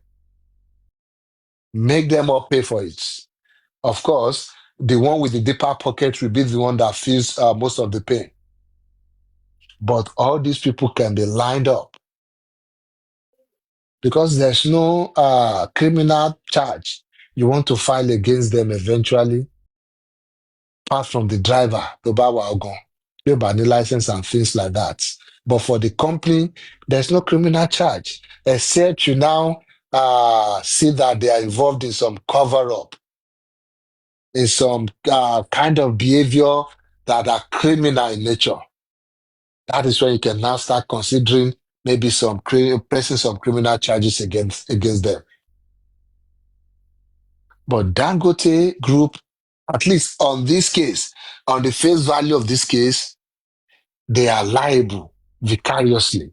S2: Make them all pay for it. Of course, the one with the deeper pocket will be the one that feels most of the pain. But all these people can be lined up because there's no criminal charge you want to file against them eventually, apart from the driver, tó bá wà ọ̀gàn, yóò bá ní license and things like that. But for the company, there's no criminal charge, except you now see that they are involved in some cover-up, in some kind of behavior that are criminal in nature. That is when you can now start considering maybe pressing some criminal charges against them. But Dangote Group, at least on this case, on the face value of this case, they are liable vicariously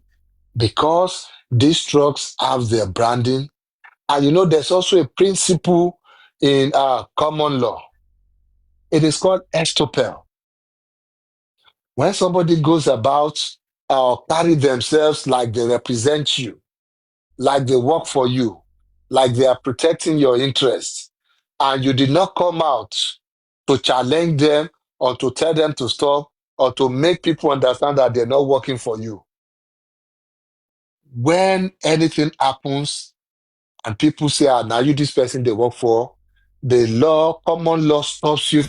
S2: because these trucks have their branding. And there's also a principle in common law. It is called estoppel. When somebody goes about carry themselves like they represent you, like they work for you, like they are protecting your interests, and you did not come out to challenge them or to tell them to stop or to make people understand that they're not working for you. When anything happens and people say, now you this person they work for, the law, common law stops you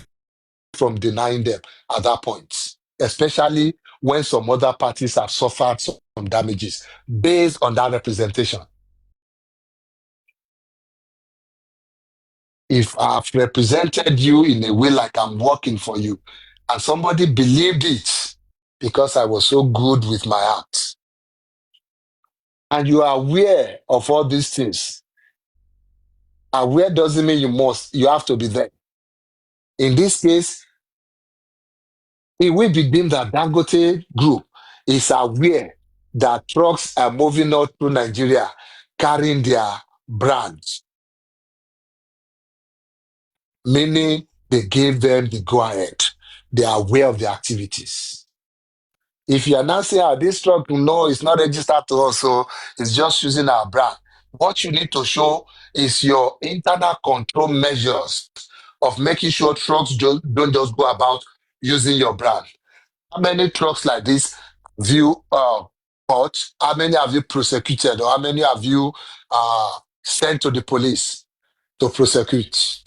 S2: from denying them at that point, especially when some other parties have suffered some damages based on that representation. If I've represented you in a way like I'm working for you, and somebody believed it because I was so good with my act, and you are aware of all these things, aware doesn't mean you have to be there. In this case, it will be deemed that Dangote Group is aware that trucks are moving out through Nigeria carrying their brands, meaning they gave them the go ahead. They are aware of the activities. If you are now saying, this truck, no, it's not registered to us, so it's just using our brand, what you need to show is your internal control measures of making sure trucks don't just go about using your brand. How many trucks like this have you caught? How many have you prosecuted? Or how many have you sent to the police to prosecute?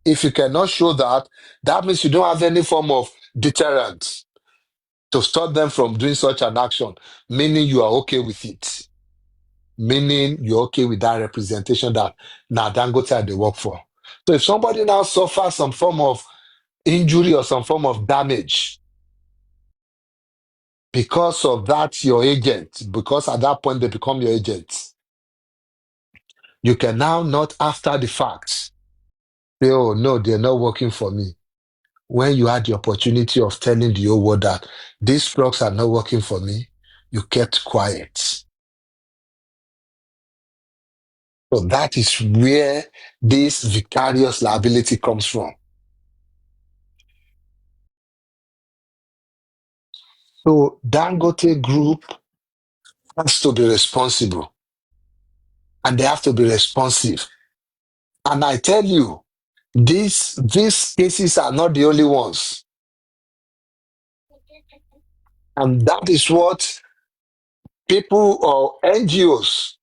S2: If you cannot show that, that means you don't have any form of deterrent to stop them from doing such an action, meaning you are okay with it. Meaning you're okay with that representation that now Dangote they work for. So if somebody now suffers some form of injury or some form of damage, because of that, your agent, because at that point they become your agents, you can now not after the fact say, oh no, they're not working for me. When you had the opportunity of telling the whole world that these trucks are not working for me, you kept quiet. So that is where this vicarious liability comes from. So Dangote Group has to be responsible and they have to be responsive. And I tell you, these cases are not the only ones. And that is what people or NGOs,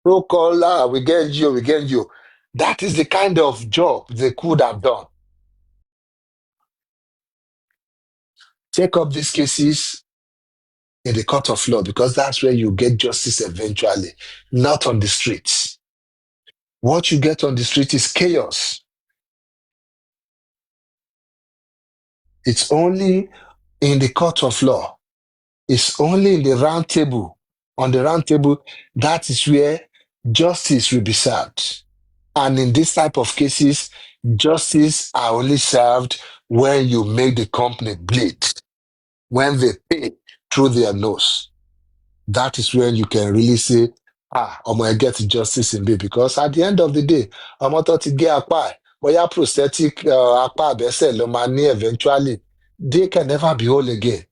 S2: so-called, we get NGO, we get NGO. That is the kind of job they could have done. Take up these cases in the court of law because that's where you get justice eventually, not on the streets. What you get on the street is chaos. It's only in the court of law. It's only in the round table. On the round table, that is where justice will be served. And in this type of cases, justice are only served when you make the company bleed, when they pay through their nose. That is when you can really say, I'm going to get justice in me. Because at the end of the day, I'm going to get a boya prosthetic apá abẹ́sẹ̀ ló máa ní eventually, they can never be whole again.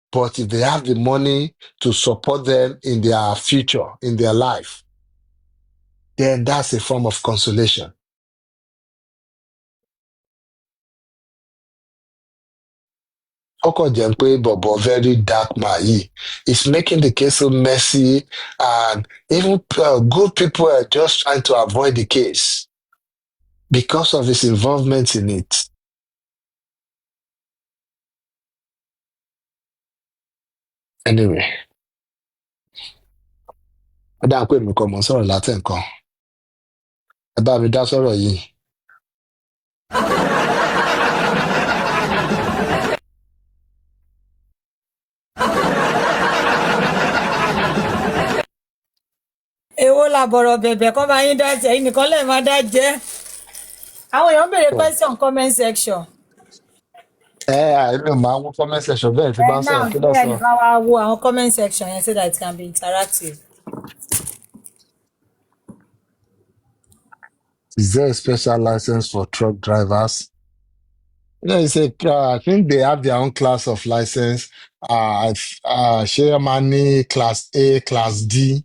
S2: But if they have the money to support them in their future, in their life, then that's a form of consolation. Ọkọ̀ jẹ́ pé bọ̀bọ̀ very dark man yìí is making the case so messy and even good people are just trying to avoid the case because of his involvement in it. Anyway, ó dáa pé mi kọ́ mọ̀ ń sọ̀rọ̀ látẹ̀ nǹkan. Ẹ bá mi dá sọ̀rọ̀ yìí.
S3: èwo làbọ̀rọ̀ bẹ̀bẹ̀ kọ́ máa yín dá jẹ́ ẹ̀yin nìkan lẹ́ẹ̀ máa dá jẹ́ Àwọn èèyàn béèrè question comment section.
S2: Àìní ò máa ń wọ comment section bẹ́ẹ̀ tí bá ń
S3: Now
S2: sọ̀rọ̀ kí ló
S3: bóyá
S2: sọ.
S3: ẹnìkan wá wo àwọn comment section yẹn so that it can be interactive.
S2: Is there a special license for truck drivers? It's I think they have their own class of license. Ṣé wọ́n máa ní class A, class D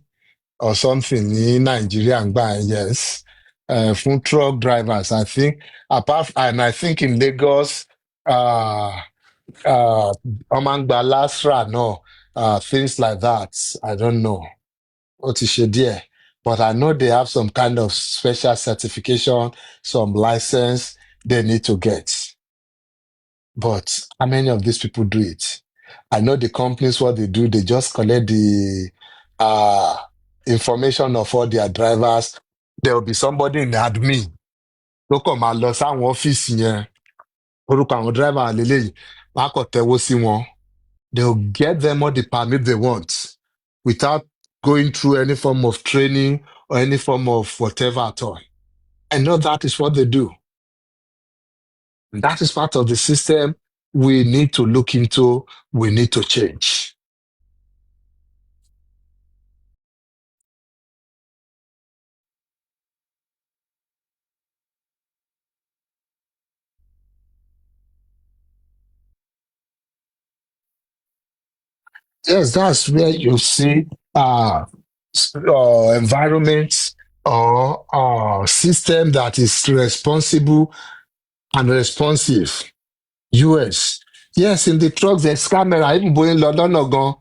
S2: or something ní Nigeria ń gbà yẹn, yes. Fún truck drivers, I think, and I think in Lagos, uh, wọ́n máa ń gba LASRA náà, things like that. I don't know. Ó ti ṣe díẹ̀. But I know they have some kind of special certification, some license they need to get. But how many of these people do it? I know the companies, what they do, they just collect the information of all their drivers. There will be somebody in the admin. Tó kàn máa lọ sáwọn ọ́fíìsì yẹn. Orúkọ àwọn driver àlélẹ́yìí. Wọ́n á kàn tẹ́wọ́ sí wọn. They'll get them all the permit they want without going through any form of training or any form of whatever at all. I know that is what they do. That is part of the system we need to look into, we need to change. Yes, that's where you see environments or system that is responsible and responsive. US. Yes, in the trucks, there's camera. Even going London or gone,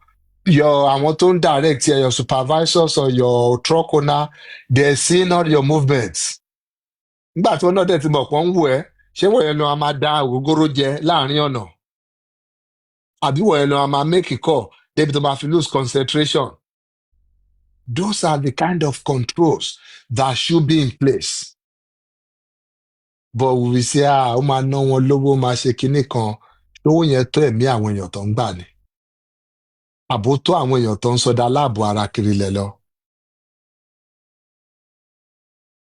S2: your àwọn tó ń direct here, your supervisors or your truck owner, they're seeing all your movements. Nígbà tí wọn náà dẹ̀ ti mọ̀ pọ̀ ń wù ẹ́, ṣé wọ́n yẹn lọ a máa da ògógóró jẹ láàrin ọ̀nà? Àbí wọ́n yẹn lọ a máa make a call débi tó máa fi lose concentration? Those are the kind of controls that should be in place. But we say, ó máa ná wọn lówó, ó máa ṣe kinní kan, lówó yẹn tó ẹ̀mí àwọn èèyàn tó ń gbà ni. Àbó tó àwọn èèyàn tó ń sọdá láàbò ara kiri lẹ̀ lọ.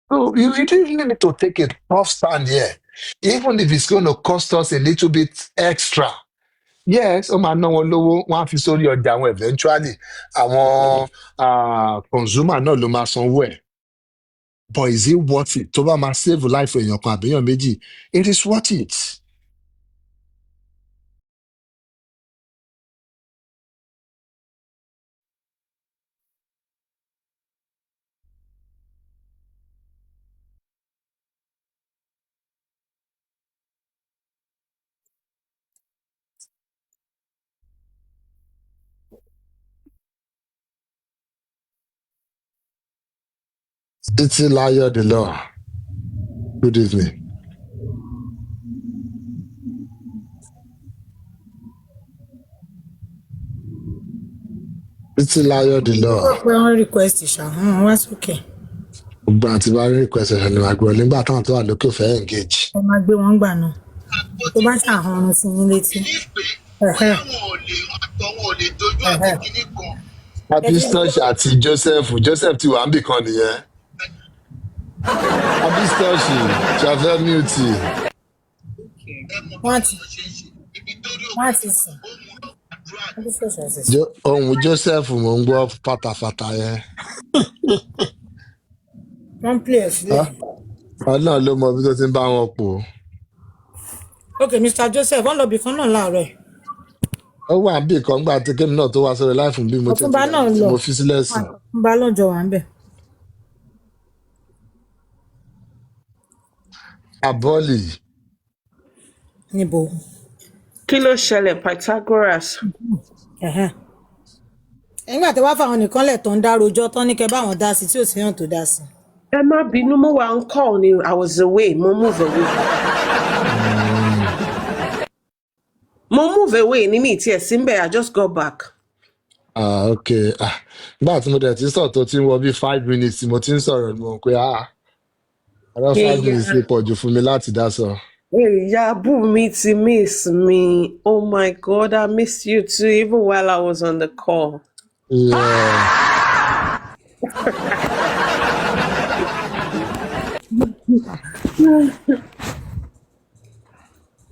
S2: So you really need to take a tough stand here, even if it's going to cost us a little bit extra. Yes, ó máa ná wọn lówó, wọ́n á fi sórí ọjà àwọn eventually. Àwọn consumer náà ló máa sanwó ẹ̀. But is it worth it? Tó bá máa save life èèyàn kan àbí èèyàn méjì, it is worth it. Títí láyọ̀ the law. Good evening. Títí láyọ̀ the law.
S3: Ó pé wọ́n request ṣá, wá sókè.
S2: Gbogbo àti bá rí request ẹ̀ṣẹ̀ ni màá gbọ́ nígbà táwọn tó wà lókè fẹ́ engage.
S3: Ẹ máa gbé wọn gbà náà. Tó bá ṣàhọrun sí yín létí.
S2: Abistosh àti Joseph ti wà ń bì kan nìyẹn. Abistosh ṣàfẹ́ mute.
S3: Wọ́n ti sìn.
S2: Ohun Joseph mò ń gbọ́ fàtàfàtà yẹn.
S3: Wọ́n play ẹ̀ sílẹ̀.
S2: Ọlọ́run ló mọ bí tó ti ń bá wọn pò.
S3: Ok, Mr. Joseph, wọ́n lọ bì kan náà láàárọ̀ ẹ̀.
S2: Ó wà ń bì kan gbà tí kémi náà tó wá sórí láìfún bí mo
S3: Ọ̀túnba náà
S2: tí
S3: lọ.
S2: mo fi sílẹ̀ sí.
S3: Ọ̀túnba lọ́jọ́ wà ń bẹ̀.
S2: Abọ́ọ̀lì.
S3: Níbo?
S1: Kí ló ṣẹlẹ̀ Pythagoras?
S3: Nígbà tí wàá fáwọn nìkan lẹ̀ tó ń dá rojọ́ tán ní kẹ́ bá wọn dá sí tí ò sí hàn tó dá sí.
S1: Ẹ má bínú, mo wà on call ni, I was away, mo move away. Mo move away ní mi tí ẹ̀ sí ń bẹ̀, I just got back.
S2: Okay. Nígbà tí mo dẹ̀ ti ń sọ̀rọ̀ tó ti ń wọ bí 5 minutes tí mo ti ń sọ̀rọ̀ ni mo pé ọ̀rọ̀ 5 minutes lè pọ̀ jù fún mi láti dá sọ.
S1: Ìyá Bùnmi ti miss me. Oh my God, I missed you too, even while I was on the call.
S2: Yeah.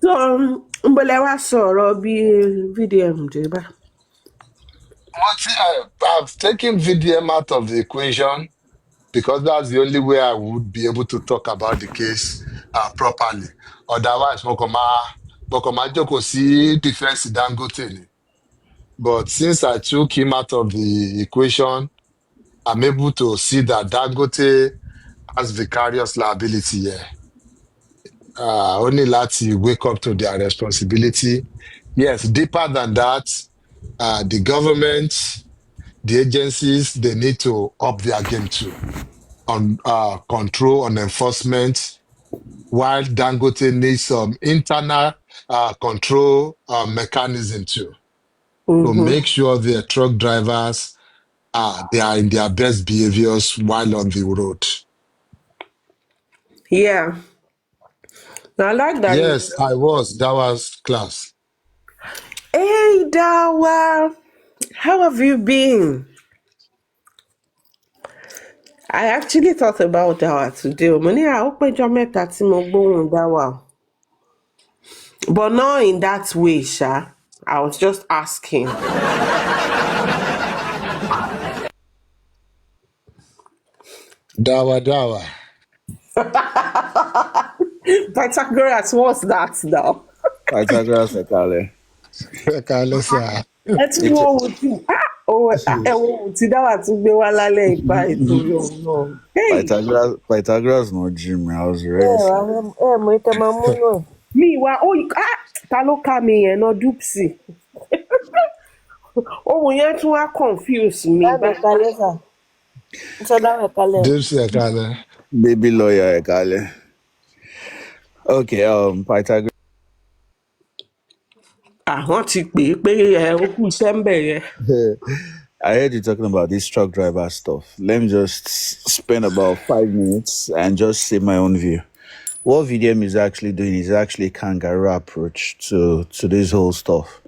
S1: So, mbọ̀lẹ́ wá sọ̀rọ̀ bí VDM dé bá.
S2: I've taken VDM out of the equation because that's the only way I would be able to talk about the case properly. Otherwise, mo kàn máa jókòó sí defense Dangote ni. But since I took him out of the equation, I'm able to see that Dangote has vicarious liability here. Only láti wake up to their responsibility. Yes, deeper than that, the government, the agencies, they need to up their game too on control, on enforcement, while Dangote needs some internal control mechanism too to make sure their truck drivers they are in their best behaviors while on the road.
S1: Yeah, I like that.
S2: Yes, I was. That was class.
S1: Hey, Dawa, how have you been? I actually thought about Dawa today. Mo ní ó péjọ mẹ́ta tí mo gbóhùn Dawa. But not in that way, Sha. I was just asking.
S2: Dawa, dawa.
S1: Pythagoras, what's that now?
S4: Pythagoras ẹ̀kálẹ̀.
S2: Kalesa.
S1: Ẹ tún wo ohun tí ẹ wo ohun tí Dawa tún gbé wá lálẹ́ ìpa ètò Ọlọ́run. Hey!
S4: Pythagoras no gym. I was
S1: Ẹ
S4: ready.
S1: mọ ìtẹ́ máa mú náà. Mi ìwà ta ló ká mi yẹn náà dúpsì. Ohun yẹn tún wá confuse mi.
S3: Dáàbò kalẹ̀ sà. Sọ dáàbò kalẹ̀.
S2: Dipsy Akale.
S4: Baby lawyer ẹ̀kálẹ̀. Okay, Pythagoras.
S1: Wọ́n ti pè é pé ó kú iṣẹ́ ń bẹ̀ yẹn.
S4: I heard you talking about this truck driver stuff. Let me just spend about 5 minutes and just say my own view. What VDM is actually doing is actually a kangaroo approach to this whole stuff.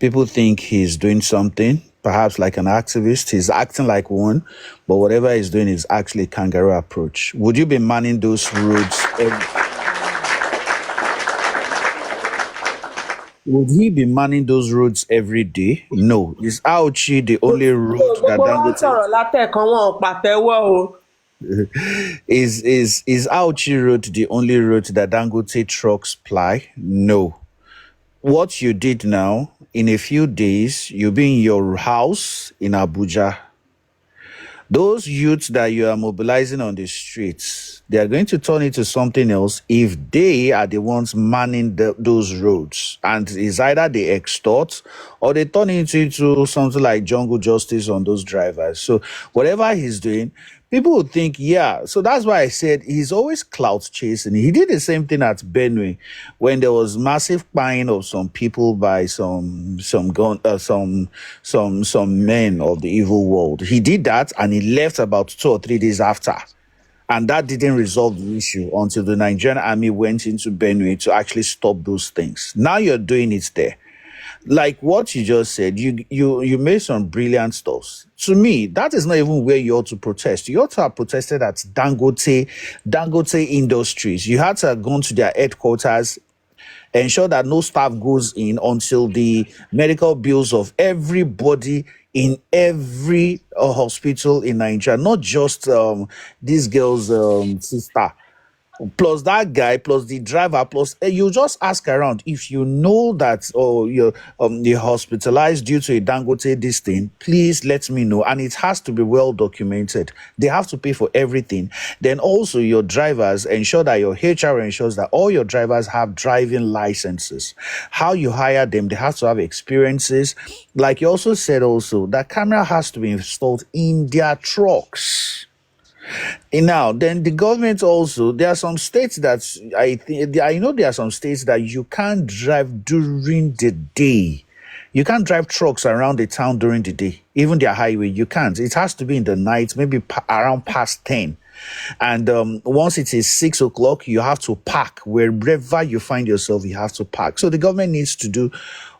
S4: People think he's doing something, perhaps like an activist. He's acting like one, but whatever he's doing is actually a kangaroo approach. Would you be manning those roads? Would he be manning those roads every day? No. Is Auchi the only road that
S1: Gbogbo wa ń
S4: Dangote
S1: sọ̀rọ̀ látẹ̀kan wọn ò pàtẹ́wọ́ o.
S4: is Auchi Road the only road that Dangote trucks ply? No. What you did now, in a few days, you'll be in your house in Abuja. Those youths that you are mobilizing on the streets, they are going to turn into something else if they are the ones manning those roads. And it's either they extort or they turn it into something like jungle justice on those drivers. So whatever he's doing, people would think, yeah. So that's why I said he's always clout chasing. He did the same thing at Benue when there was massive buying of some people by some men of the evil world. He did that and he left about 2 or 3 days after. And that didn't resolve the issue until the Nigerian army went into Benue to actually stop those things. Now you're doing it there. Like what you just said, you made some brilliant stuff. To me, that is not even where you ought to protest. You ought to have protested at Dangote Industries. You had to have gone to their headquarters, ensure that no staff goes in until the medical bills of everybody in every hospital in Nigeria, not just this girl's sister, plus that guy, plus the driver, plus you just ask around if you know that you're hospitalized due to a Dangote this thing, please let me know. And it has to be well documented. They have to pay for everything. Then also your drivers, ensure that your HR ensures that all your drivers have driving licenses. How you hire them, they have to have experiences. Like you also said also, that camera has to be installed in their trucks. And now, then the government also, there are some states that I know there are some states that you can't drive during the day. You can't drive trucks around the town during the day, even their highway. You can't. It has to be in the night, maybe around past 10. And once it is 6 o'clock, you have to park. Wherever you find yourself, you have to park. So the government needs to do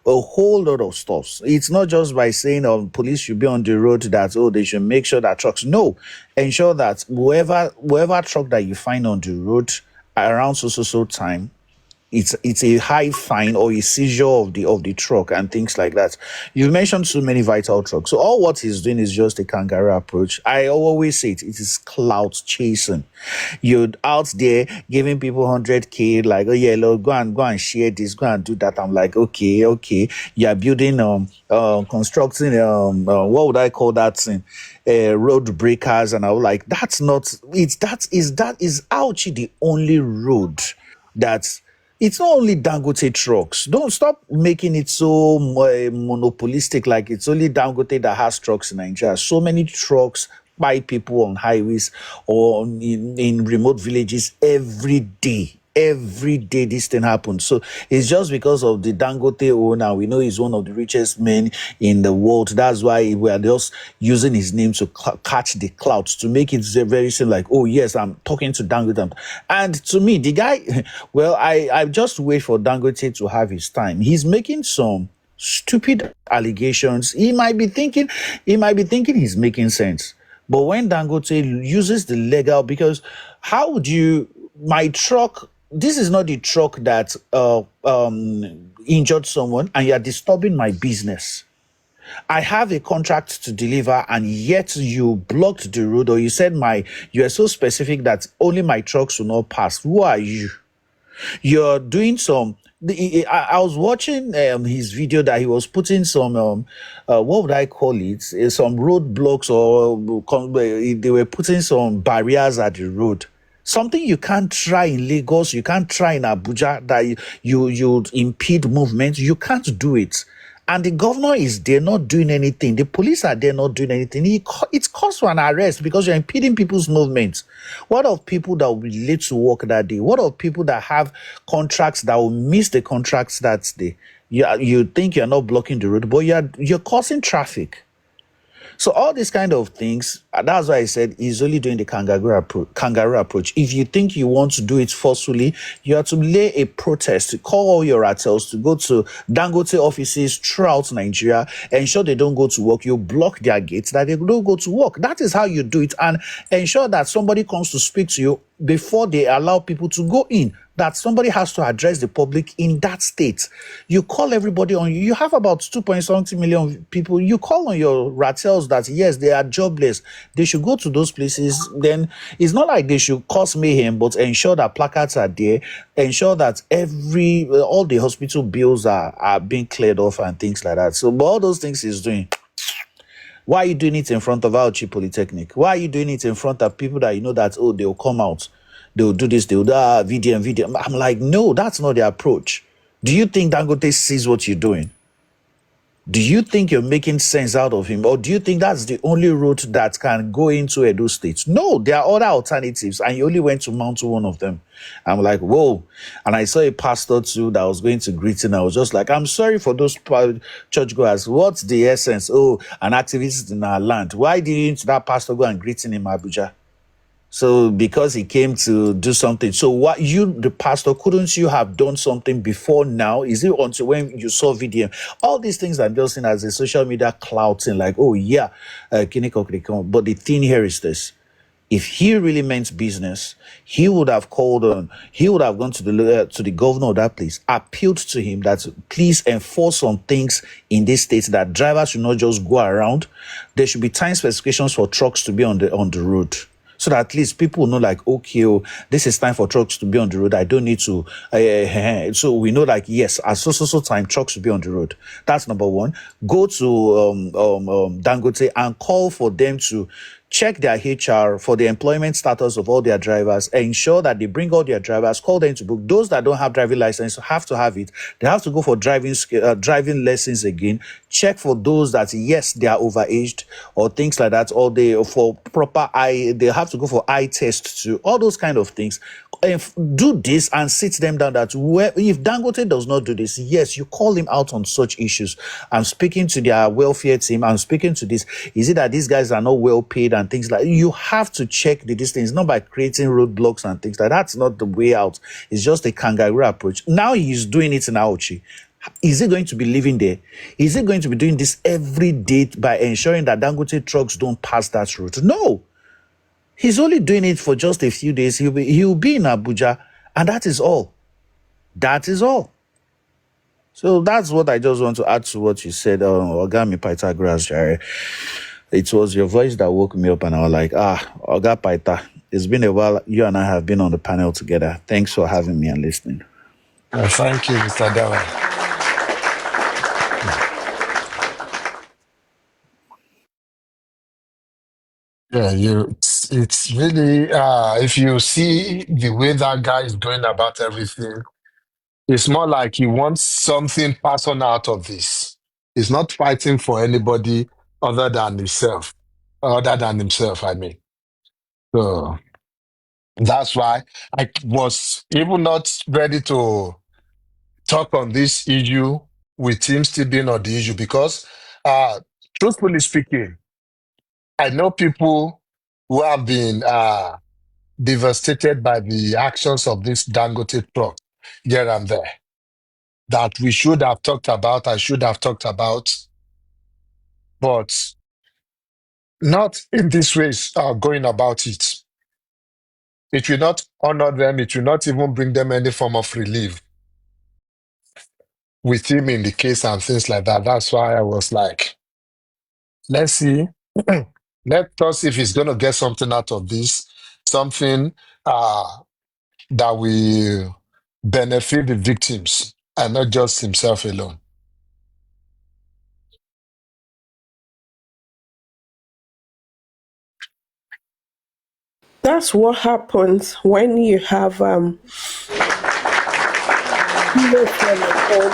S4: a whole lot of stuff. It's not just by saying police should be on the road that they should make sure that trucks. No, ensure that whoever truck that you find on the road around so time, it's a high fine or a seizure of the truck and things like that. You mentioned so many vital trucks. So all what he's doing is just a kangaroo approach. I always say it is clout chasing. You're out there giving people 100K, like, oh yeah, Lord, go and share this, go and do that. I'm like, okay. You're building constructing what would I call that thing? Road breakers, and I was like, that's not it's that is ouchie the only road that it's not only Dangote trucks. Don't stop making it so monopolistic, like it's only Dangote that has trucks in Nigeria. So many trucks by people on highways or in remote villages every day. Every day this thing happens. So it's just because of the Dangote owner. We know he's one of the richest men in the world. That's why we are just using his name to catch the clouds, to make it very seem like, oh yes, I'm talking to Dangote. And to me, the guy, well, I just wait for Dangote to have his time. He's making some stupid allegations. He might be thinking he's making sense. But when Dangote uses the legal, because how would you, my truck, this is not the truck that injured someone and you're disturbing my business. I have a contract to deliver, and yet you blocked the road, or you said you are so specific that only my trucks will not pass. Who are you? You're doing some. I was watching his video that he was putting some what would I call it? Some roadblocks, or they were putting some barriers at the road. Something you can't try in Lagos, you can't try in Abuja, that you impede movement. You can't do it. And the governor is there not doing anything. The police are there not doing anything. It's cause for an arrest because you're impeding people's movements. What of people that will be late to work that day? What of people that have contracts that will miss the contracts that day? You think you're not blocking the road, but you're causing traffic. So all these kind of things, that's why I said he's only doing the kangaroo approach. If you think you want to do it forcefully, you have to lay a protest, to call all your cartels to go to Dangote offices throughout Nigeria, ensure they don't go to work. You block their gates, that they don't go to work. That is how you do it, and ensure that somebody comes to speak to you before they allow people to go in, that somebody has to address the public in that state. You call everybody on you. You have about 2.something million people. You call on your ratels that, yes, they are jobless. They should go to those places. Then it's not like they should cause mayhem, but ensure that placards are there, ensure that all the hospital bills are being cleared off and things like that. So, but all those things he's doing. Why are you doing it in front of Auchi Polytechnic? Why are you doing it in front of people that you know that, oh, they'll come out, they'll do this, they'll do video. I'm like, no, that's not the approach. Do you think Dangote sees what you're doing? Do you think you're making sense out of him? Or do you think that's the only route that can go into Edo State? No, there are other alternatives, and you only went to Mount one of them. I'm like, whoa. And I saw a pastor too that was going to greet him. I was just like, I'm sorry for those churchgoers. What's the essence? Oh, an activist in our land. Why didn't that pastor go and greet him in Abuja? So because he came to do something. So what the pastor, couldn't you have done something before now? Is it until when you saw video? All these things I'm just seeing as a social media clout thing, like, oh yeah, but the thing here is this. If he really meant business, he would have called on, he would have gone to the governor of that place, appealed to him that please enforce some things in this state, that drivers should not just go around. There should be time specifications for trucks to be on the road. So that at least people know, like, okay, oh, this is time for trucks to be on the road. I don't need to. So we know, like, yes, at so time, trucks will be on the road. That's number one. Go to Dangote and call for them to check their HR for the employment status of all their drivers, ensure that they bring all their drivers, call them to book. Those that don't have driving license have to have it. They have to go for driving lessons again. Check for those that, yes, they are overaged or things like that, or they have to go for eye tests too, all those kind of things. Do this and sit them down, that if Dangote does not do this, yes, you call him out on such issues. I'm speaking to their welfare team. I'm speaking to this. Is it that these guys are not well paid and things like that? You have to check the distance, not by creating roadblocks and things like that. That's not the way out. It's just a kangaroo approach. Now he's doing it in Auchi. Is he going to be living there? Is he going to be doing this every day by ensuring that Dangote trucks don't pass that route? No. He's only doing it for just a few days. He'll be in Abuja, and that is all. That is all. So that's what I just want to add to what you said, Ogami Pythagoras, Jerry. It was your voice that woke me up, and I was like, Oga Paita, it's been a while. You and I have been on the panel together. Thanks for having me and listening.
S2: Thank you, Mr. Dawa. Yeah, it's really if you see the way that guy is going about everything, it's more like he wants something personal out of this. He's not fighting for anybody other than himself, I mean. So that's why I was even not ready to talk on this issue with him still being on the issue because, truthfully speaking, I know people who have been devastated by the actions of this Dangote truck here and there that we should have talked about, I should have talked about, but not in this way going about it. It will not honor them. It will not even bring them any form of relief with him in the case and things like that. That's why I was like, let's see. Let us see if he's going to get something out of this, something that will benefit the victims and not just himself alone.
S1: That's what happens when you have hero telephone.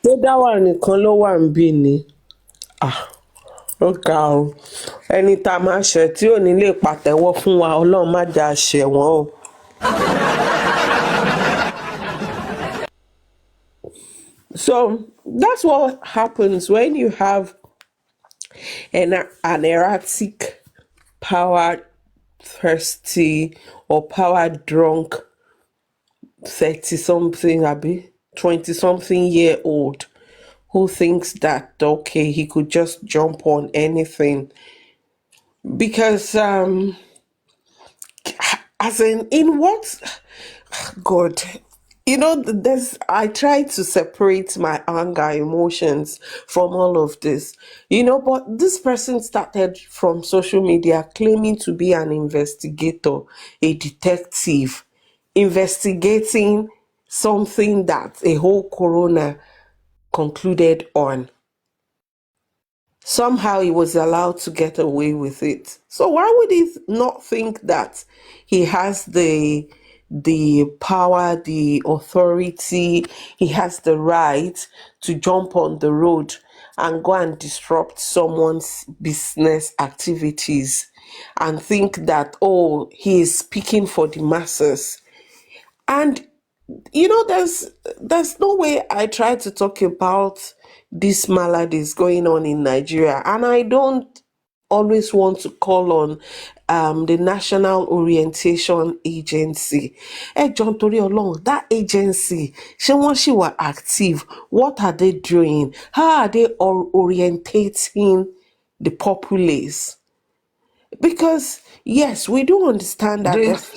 S1: Tó dá wà nìkan ló wà níbí ni. Ó ga o. Ẹni tá a máa ṣẹ̀ tí ò ní lè pàtẹ́wọ́ fún wa, Ọlọ́run má jẹ́ a ṣẹ̀ wọ́n o. So that's what happens when you have an erratic, power thirsty, or power drunk 30 something, Abby, 20 something year old who thinks that, okay, he could just jump on anything. Because, as in what? God, there's I try to separate my anger emotions from all of this, but this person started from social media claiming to be an investigator, a detective, investigating something that a whole coroner concluded on. Somehow he was allowed to get away with it. So why would he not think that he has the power, the authority, he has the right to jump on the road and go and disrupt someone's business activities and think that, oh, he is speaking for the masses? And there's no way I try to talk about these maladies going on in Nigeria, and I don't always want to call on the National Orientation Agency. John Tori Olong, that agency, she were active. What are they doing? How are they orientating the populace? Because yes, we do understand that
S2: They
S1: there's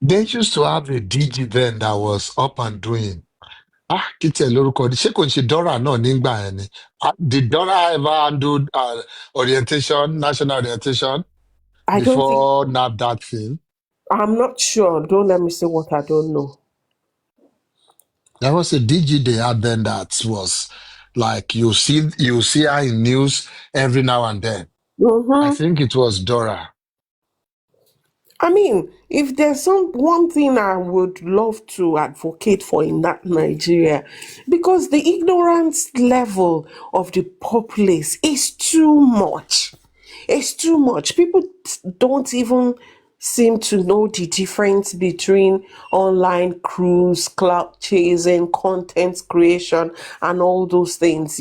S2: they used to have a DG then that was up and doing. Kí tiẹ̀ lórúkọ ṣé kò ń ṣe Dora náà nígbà yẹn ni? Did Dora ever handle orientation, national orientation
S1: I don't think
S2: before NAFDAC thing?
S1: I'm not sure. Don't let me say what I don't know.
S2: There was a DG they had then that was like you see her in news every now and then. I
S1: Mm-hmm.
S2: think it was Dora.
S1: I mean, if there's one thing I would love to advocate for in that Nigeria, because the ignorance level of the populace is too much. It's too much. People don't even seem to know the difference between online cruise, cloud chasing, content creation, and all those things.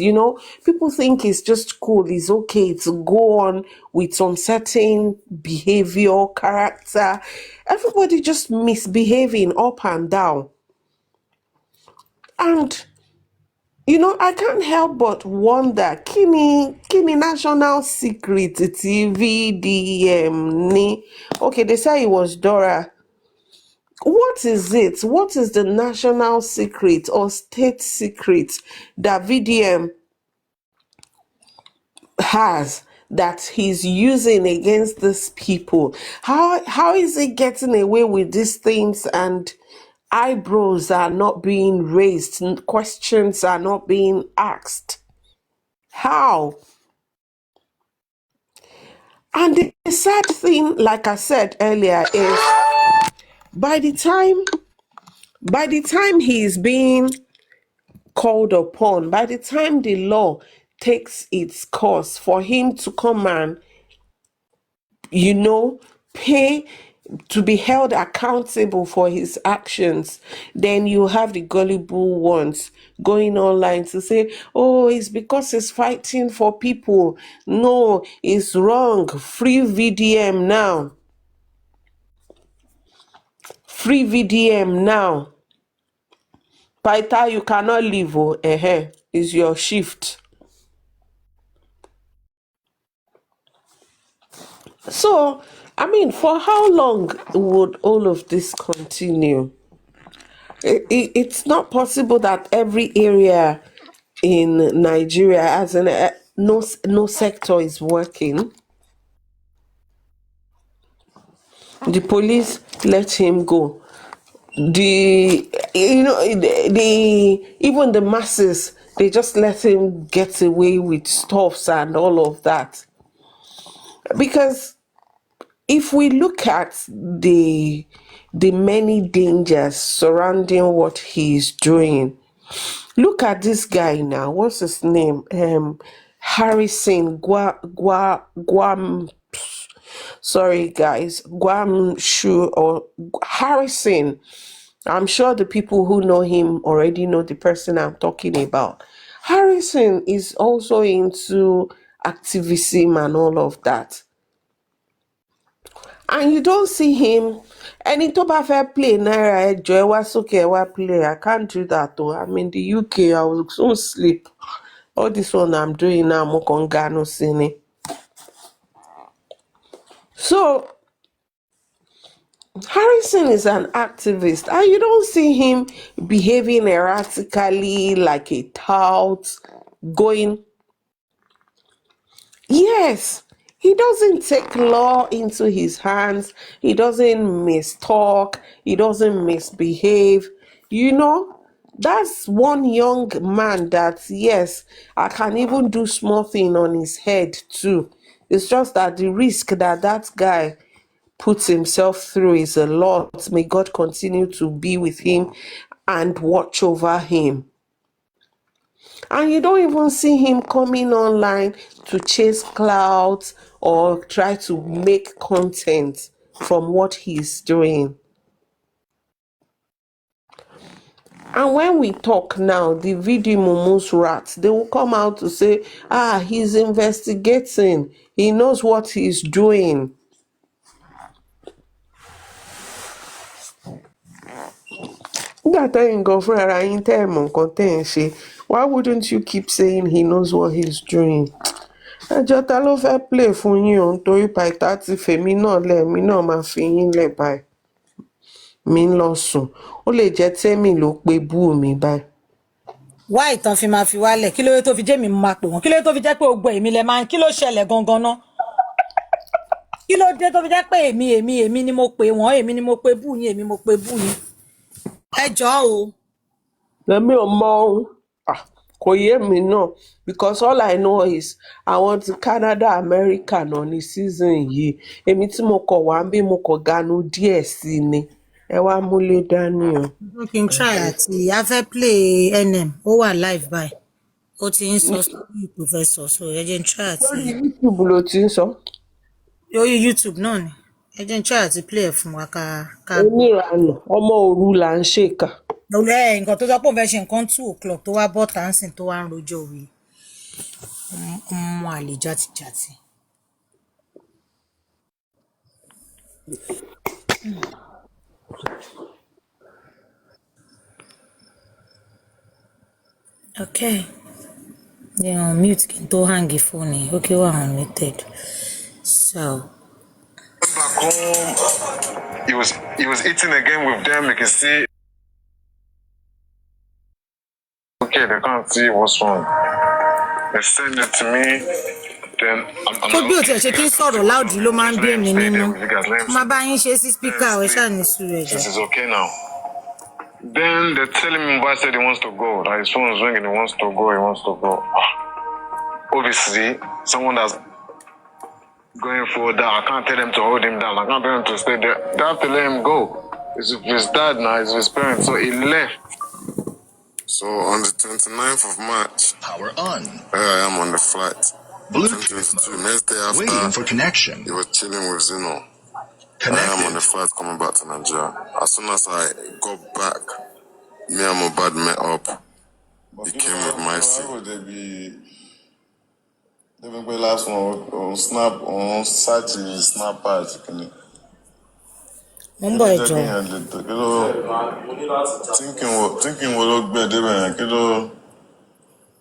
S1: People think it's just cool, it's okay to go on with some certain behavior, character. Everybody just misbehaving up and down. And I can't help but wonder, kini national secret TV, ni. Okay, they say it was Dora What is it? What is the national secret or state secret that VDM has that he's using against these people? How is he getting away with these things and eyebrows are not being raised, questions are not being asked? How? And the sad thing, like I said earlier, is by the time he is being called upon, by the time the law takes its course for him to come and, you know, pay, to be held accountable for his actions, then you have the gullible ones going online to say, oh, it's because he's fighting for people. No, it's wrong. Free VDM now. Free VDM now. Paita, you cannot leave. Oh, is your shift. So, I mean, for how long would all of this continue? It's not possible that every area in Nigeria, as in no sector is working. The police let him go. The even the masses, they just let him get away with stuffs and all of that. Because if we look at the many dangers surrounding what he's doing, look at this guy now. What's his name? Harrison Guam. Sorry, guys. Guam Shu or Harrison. I'm sure the people who know him already know the person I'm talking about. Harrison is also into activism and all of that. And you don't see him. Ẹni tó bá fẹ́ play naira ẹjọ́ ẹ wá sókè ẹ wá play. I can't do that though. I'm in the UK. I will soon sleep. All this one I'm doing now, mo kàn ń ganu sí ni. So Harrison is an activist, and you don't see him behaving erratically like a tout, going. Yes, he doesn't take law into his hands. He doesn't mistalk. He doesn't misbehave. You know, that's one young man that, yes, I can even do small thing on his head too. It's just that the risk that that guy puts himself through is a lot. May God continue to be with him and watch over him. And you don't even see him coming online to chase clouds or try to make content from what he's doing. And when we talk now, the video Mumu's rats, they will come out to say, he's investigating. He knows what he's doing. Why wouldn't you keep saying he knows what he's doing? Ẹjọ́ ta ló fẹ́ play fún yín o, nítorí Paita ti fèmí náà lẹ̀, èmi náà máa fi yín lẹ̀ báyìí. Mi ń lọ sùn. Ó lè jẹ́ Tẹ́mi ló pe bú mi báyìí.
S3: wá ìtàn fi máa fi wálẹ̀ kí ló dé tó fi jẹ́ mi máa pè wọ́n kí ló dé tó fi jẹ́ pé gbogbo èmi lẹ máa ń kí ló ṣẹlẹ̀ gangan ná kí ló dé tó fi jẹ́ pé èmi ni mo pè wọ́n èmi ni mo pe bú yín èmi mo pe bú yín ẹ jọ̀ọ́ o.
S1: Èmi ò mọ ohun. Kò yé mi náà, because all I know is àwọn ti Canada, America náà ní season yìí. Èmi tí mo kọ̀ wá ń bí mo kọ̀ ganu díẹ̀ sí ni. Ẹ wá múlé dání o.
S3: kí n try àti a fẹ́ play nm ó wà live by ó ti ń sọ story tó fẹ́ sọ so ẹ jẹ́ n try àti
S1: Lórí YouTube ló ti ń sọ.
S3: orí YouTube náà ni ẹ jẹ́ n try àti play ẹ̀ fún wa ká.
S1: Oníranù, ọmọ òru là ń ṣèkà.
S3: lọ́lẹ́ nǹkan tó sọ pé òun fẹ́ ṣe nǹkan 2 o'clock tó wá bọ́ tàǹsìn tó wá ń rojọ́ òwe ọmọ àlè játijàti. Okay. Yeah, mute kí n tó hang phone yìí. Okay, we're unmuted. So.
S5: Back home, he was eating again with them. You can see. Okay, they can't see what's wrong. They send it to me. Then I'm
S3: Kó bí o
S5: like,
S3: tiẹ̀ ṣe kí n sọ̀rọ̀ láòdì ló máa ń
S5: just
S3: bí
S5: let him
S3: èmi
S5: stay
S3: nínú.
S5: there with you guys. Let him
S3: Má bá
S5: stay.
S3: yín ṣe sí spíkà ọ̀ ṣáà ní sùúrù ẹ̀jẹ̀.
S5: This is okay now. Then they're telling me Mohbad said he wants to go. That his phone is ringing. He wants to go. He wants to go. Obviously, someone that's going for that, I can't tell them to hold him down. I can't tell them to stay there. They have to let him go. It's his dad now. It's his parents. So he left. So on the 29th of March,
S6: power on.
S5: I am on the flight.
S6: Bluetooth mode.
S5: Next day after,
S6: waiting for connection.
S5: He was chilling with Zeno.
S6: Connected.
S5: I am on the flight coming back to Nigeria. As soon as I got back, me and Mohbad met up. He came with my seat. Why would they be last one on Snap on search Snapchat? Thinking what look better.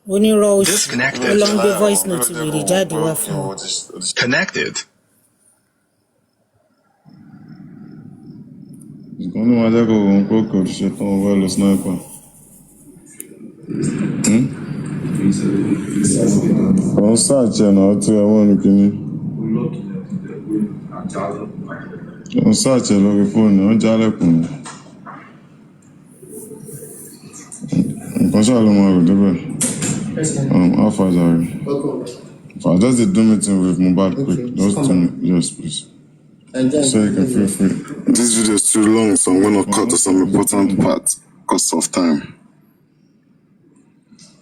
S3: Onírọ̀ oṣù
S6: Disconnected.
S3: ó lọ ń gbé voice note wèrè jáde wá fún un.
S6: Connected.
S5: Ìkànnì máa jẹ́ kó òun kó kò ṣe tán wá lọ sniper. Òun search ẹ̀ náà tí ẹwọ́n ní kíní. Òun search ẹ̀ lórí fóònù, ó jálẹ̀kùn ni. Nǹkan ṣáà ló máa rò débẹ̀. How far are you? I just did do meeting with Mohbad quick. Just 2 minutes. Yes, please. So you can feel free. This video is too long, so I'm gonna cut to some important parts because of time.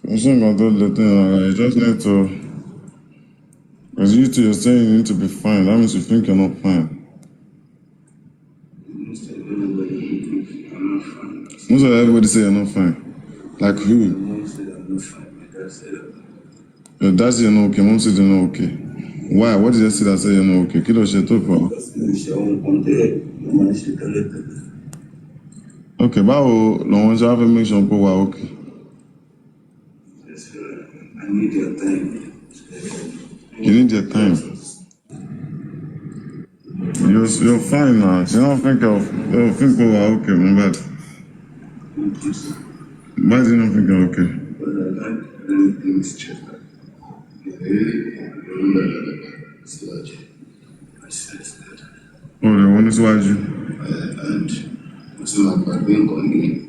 S5: You just need to, because you two are saying you need to be fine. That means you think you're not fine. Most of everybody say you're not fine. Like who? Your dad said you're not okay. Mom said you're not okay. Why? What did they say that say you're not okay? Kilo she talk for. Okay, báwo lọ́wọ́ ṣe wá fẹ́ make sure pé wà okay?
S7: I need your time.
S5: You need your time. You're fine now. You don't think we're okay, Mohbad. Why do you not think you're okay? Oh, they want to swag you.
S7: And so I'm being convenient.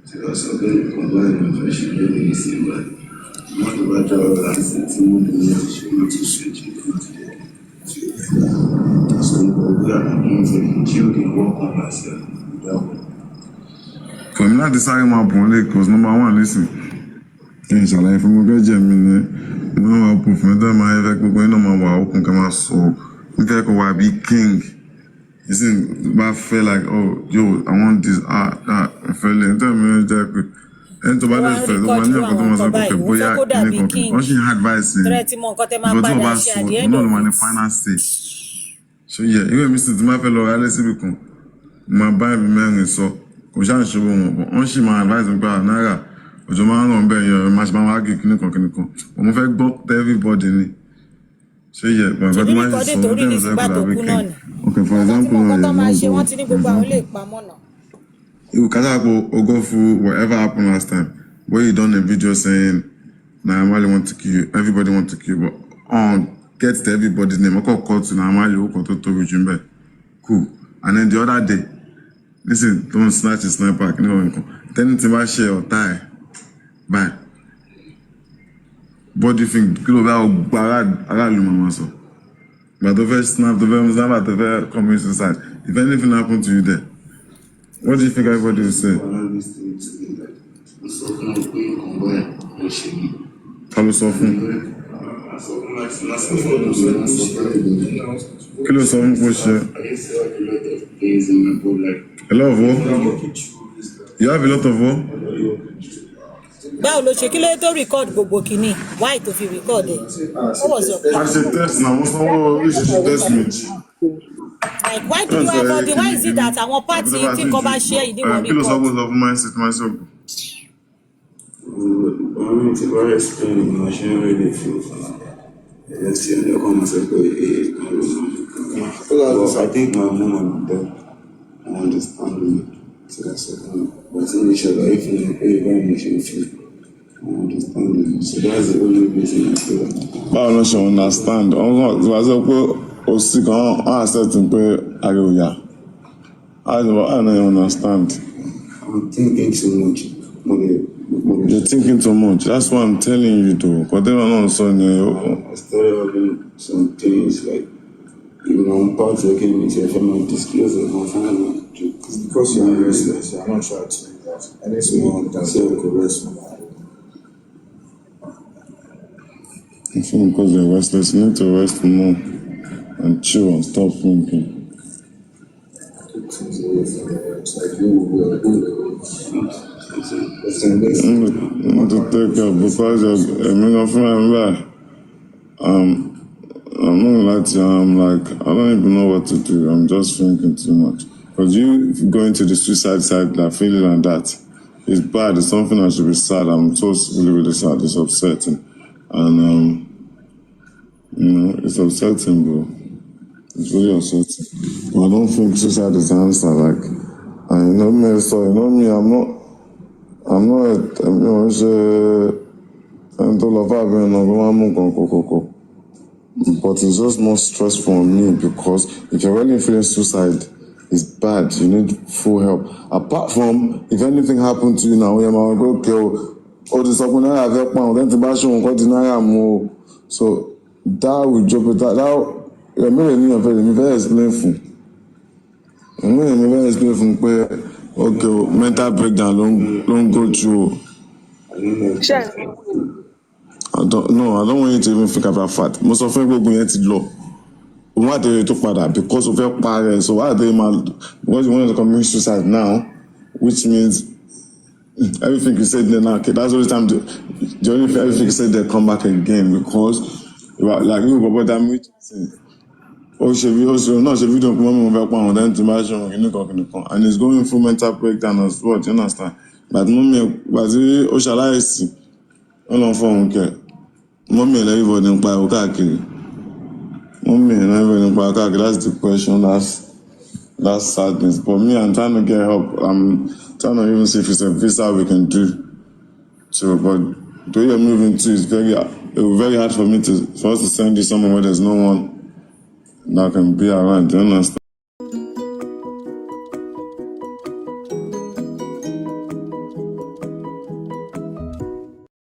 S7: So I was going to combine my fashion really easy, but not about our assets and the to switch it. So we are children work on myself.
S5: For me, not deciding my point because number one, listen. Inshallah, if I'm going to get me, I'm open for me. My effect, we're going to my open. Come on, so we can be king. You see, I feel like, oh, yo, I want this, I feel like, tell me, and to buy this, the money of the ones that can buy it, once you advice, but to buy so, you know, the money finance stage. So, yeah, even Mr. My fellow, let's see, my Bible man is so, because I'm sure, once she my advice, Naira, but you man on your match, my market, I'm going to everybody. So yeah, but my mind is so okay, for example, you can go through whatever happened last time, where you done a video saying, nah, I really want to kill you, everybody want to kill you, but get to everybody's name, I call to Namali who control to Jimbe. Cool. And then the other day, listen, don't snatch a sniper, then it's about share or tie. Bye. What do you think? Kilo But the first snap, the first snap, the first coming suicide. If anything happened to you there, what do you think everybody will say? Hello, Sofun. Kilo Sofun, push it. A lot of war? You have a lot of war?
S3: Báwo ló ṣe kí ló tó record gbogbo kìíní? Why tó fi record ẹ̀? What was your plan?
S5: I should test now. What's the test me?
S3: Like why did you have all the why is it that àwọn party tí kò bá ṣe ìdí wọn record?
S5: Kí ló sọ fún myself?
S7: I'm to explain my share really feel for that. Yes, you come and say, Well, I think my mom and dad understand me. So that's it. But I'm sure that if you very much in feel, I understand me. So that's the only reason I feel like.
S5: Báwo ló ṣe understand? Ọ̀hún ìgbà tó pé o sì kan á accept pé ayé ò yá. I don't understand.
S7: I'm thinking too much.
S5: You're thinking too much. That's what I'm telling you though. But then I'm not so
S7: I started having some things like, I'm part of the with your family disclosure my family.
S8: It's because you are restless. You are not sure to do that. Any small that's so correct.
S5: I feel because you're restless, you need to rest more and chill and stop thinking.
S8: It's like you will do
S5: You need to take care because you're not feeling right. I'm not gonna lie to you, I'm like, I don't even know what to do. I'm just thinking too much. Because you going to the suicide side, like feeling like that, it's bad. It's something that should be sad. I'm so really, really sad. It's upsetting. And, it's upsetting, bro. It's really upsetting. But I don't think suicide is the answer. Like, and you know me, so you know me, I'm not, I'm told of having a but it's just more stressful on me because if you're really feeling suicide, it's bad. You need full help. Apart from if anything happened to you now, you're going to go, oh, this up when I have help now, then the bash won't go deny more. So that will drop it. That you're very explainful. I'm very explainful where okay, mental breakdown don't go through. I don't want you to even think about fat. Most of them go into law. Why they talk about that? Because of your parents. So why they mad? Because you want to commit suicide now, which means everything you said then, okay, that's the only time the only thing everything you said they come back again because like you go about that meet. Oh, she also no, she don't come back one then to match on and it's going through mental breakdown as well. Do you understand? But mommy, but oh, shall I see? All on phone, okay. Mommy, everybody in Pio Kaki. Mommy, everybody in Pio Kaki. That's the question. That's sadness. But me, I'm trying to get help. I'm trying to even see if it's a visa we can do. So, but the way you're moving to is very hard for us to send you somewhere where there's no one that can be around. Do you understand?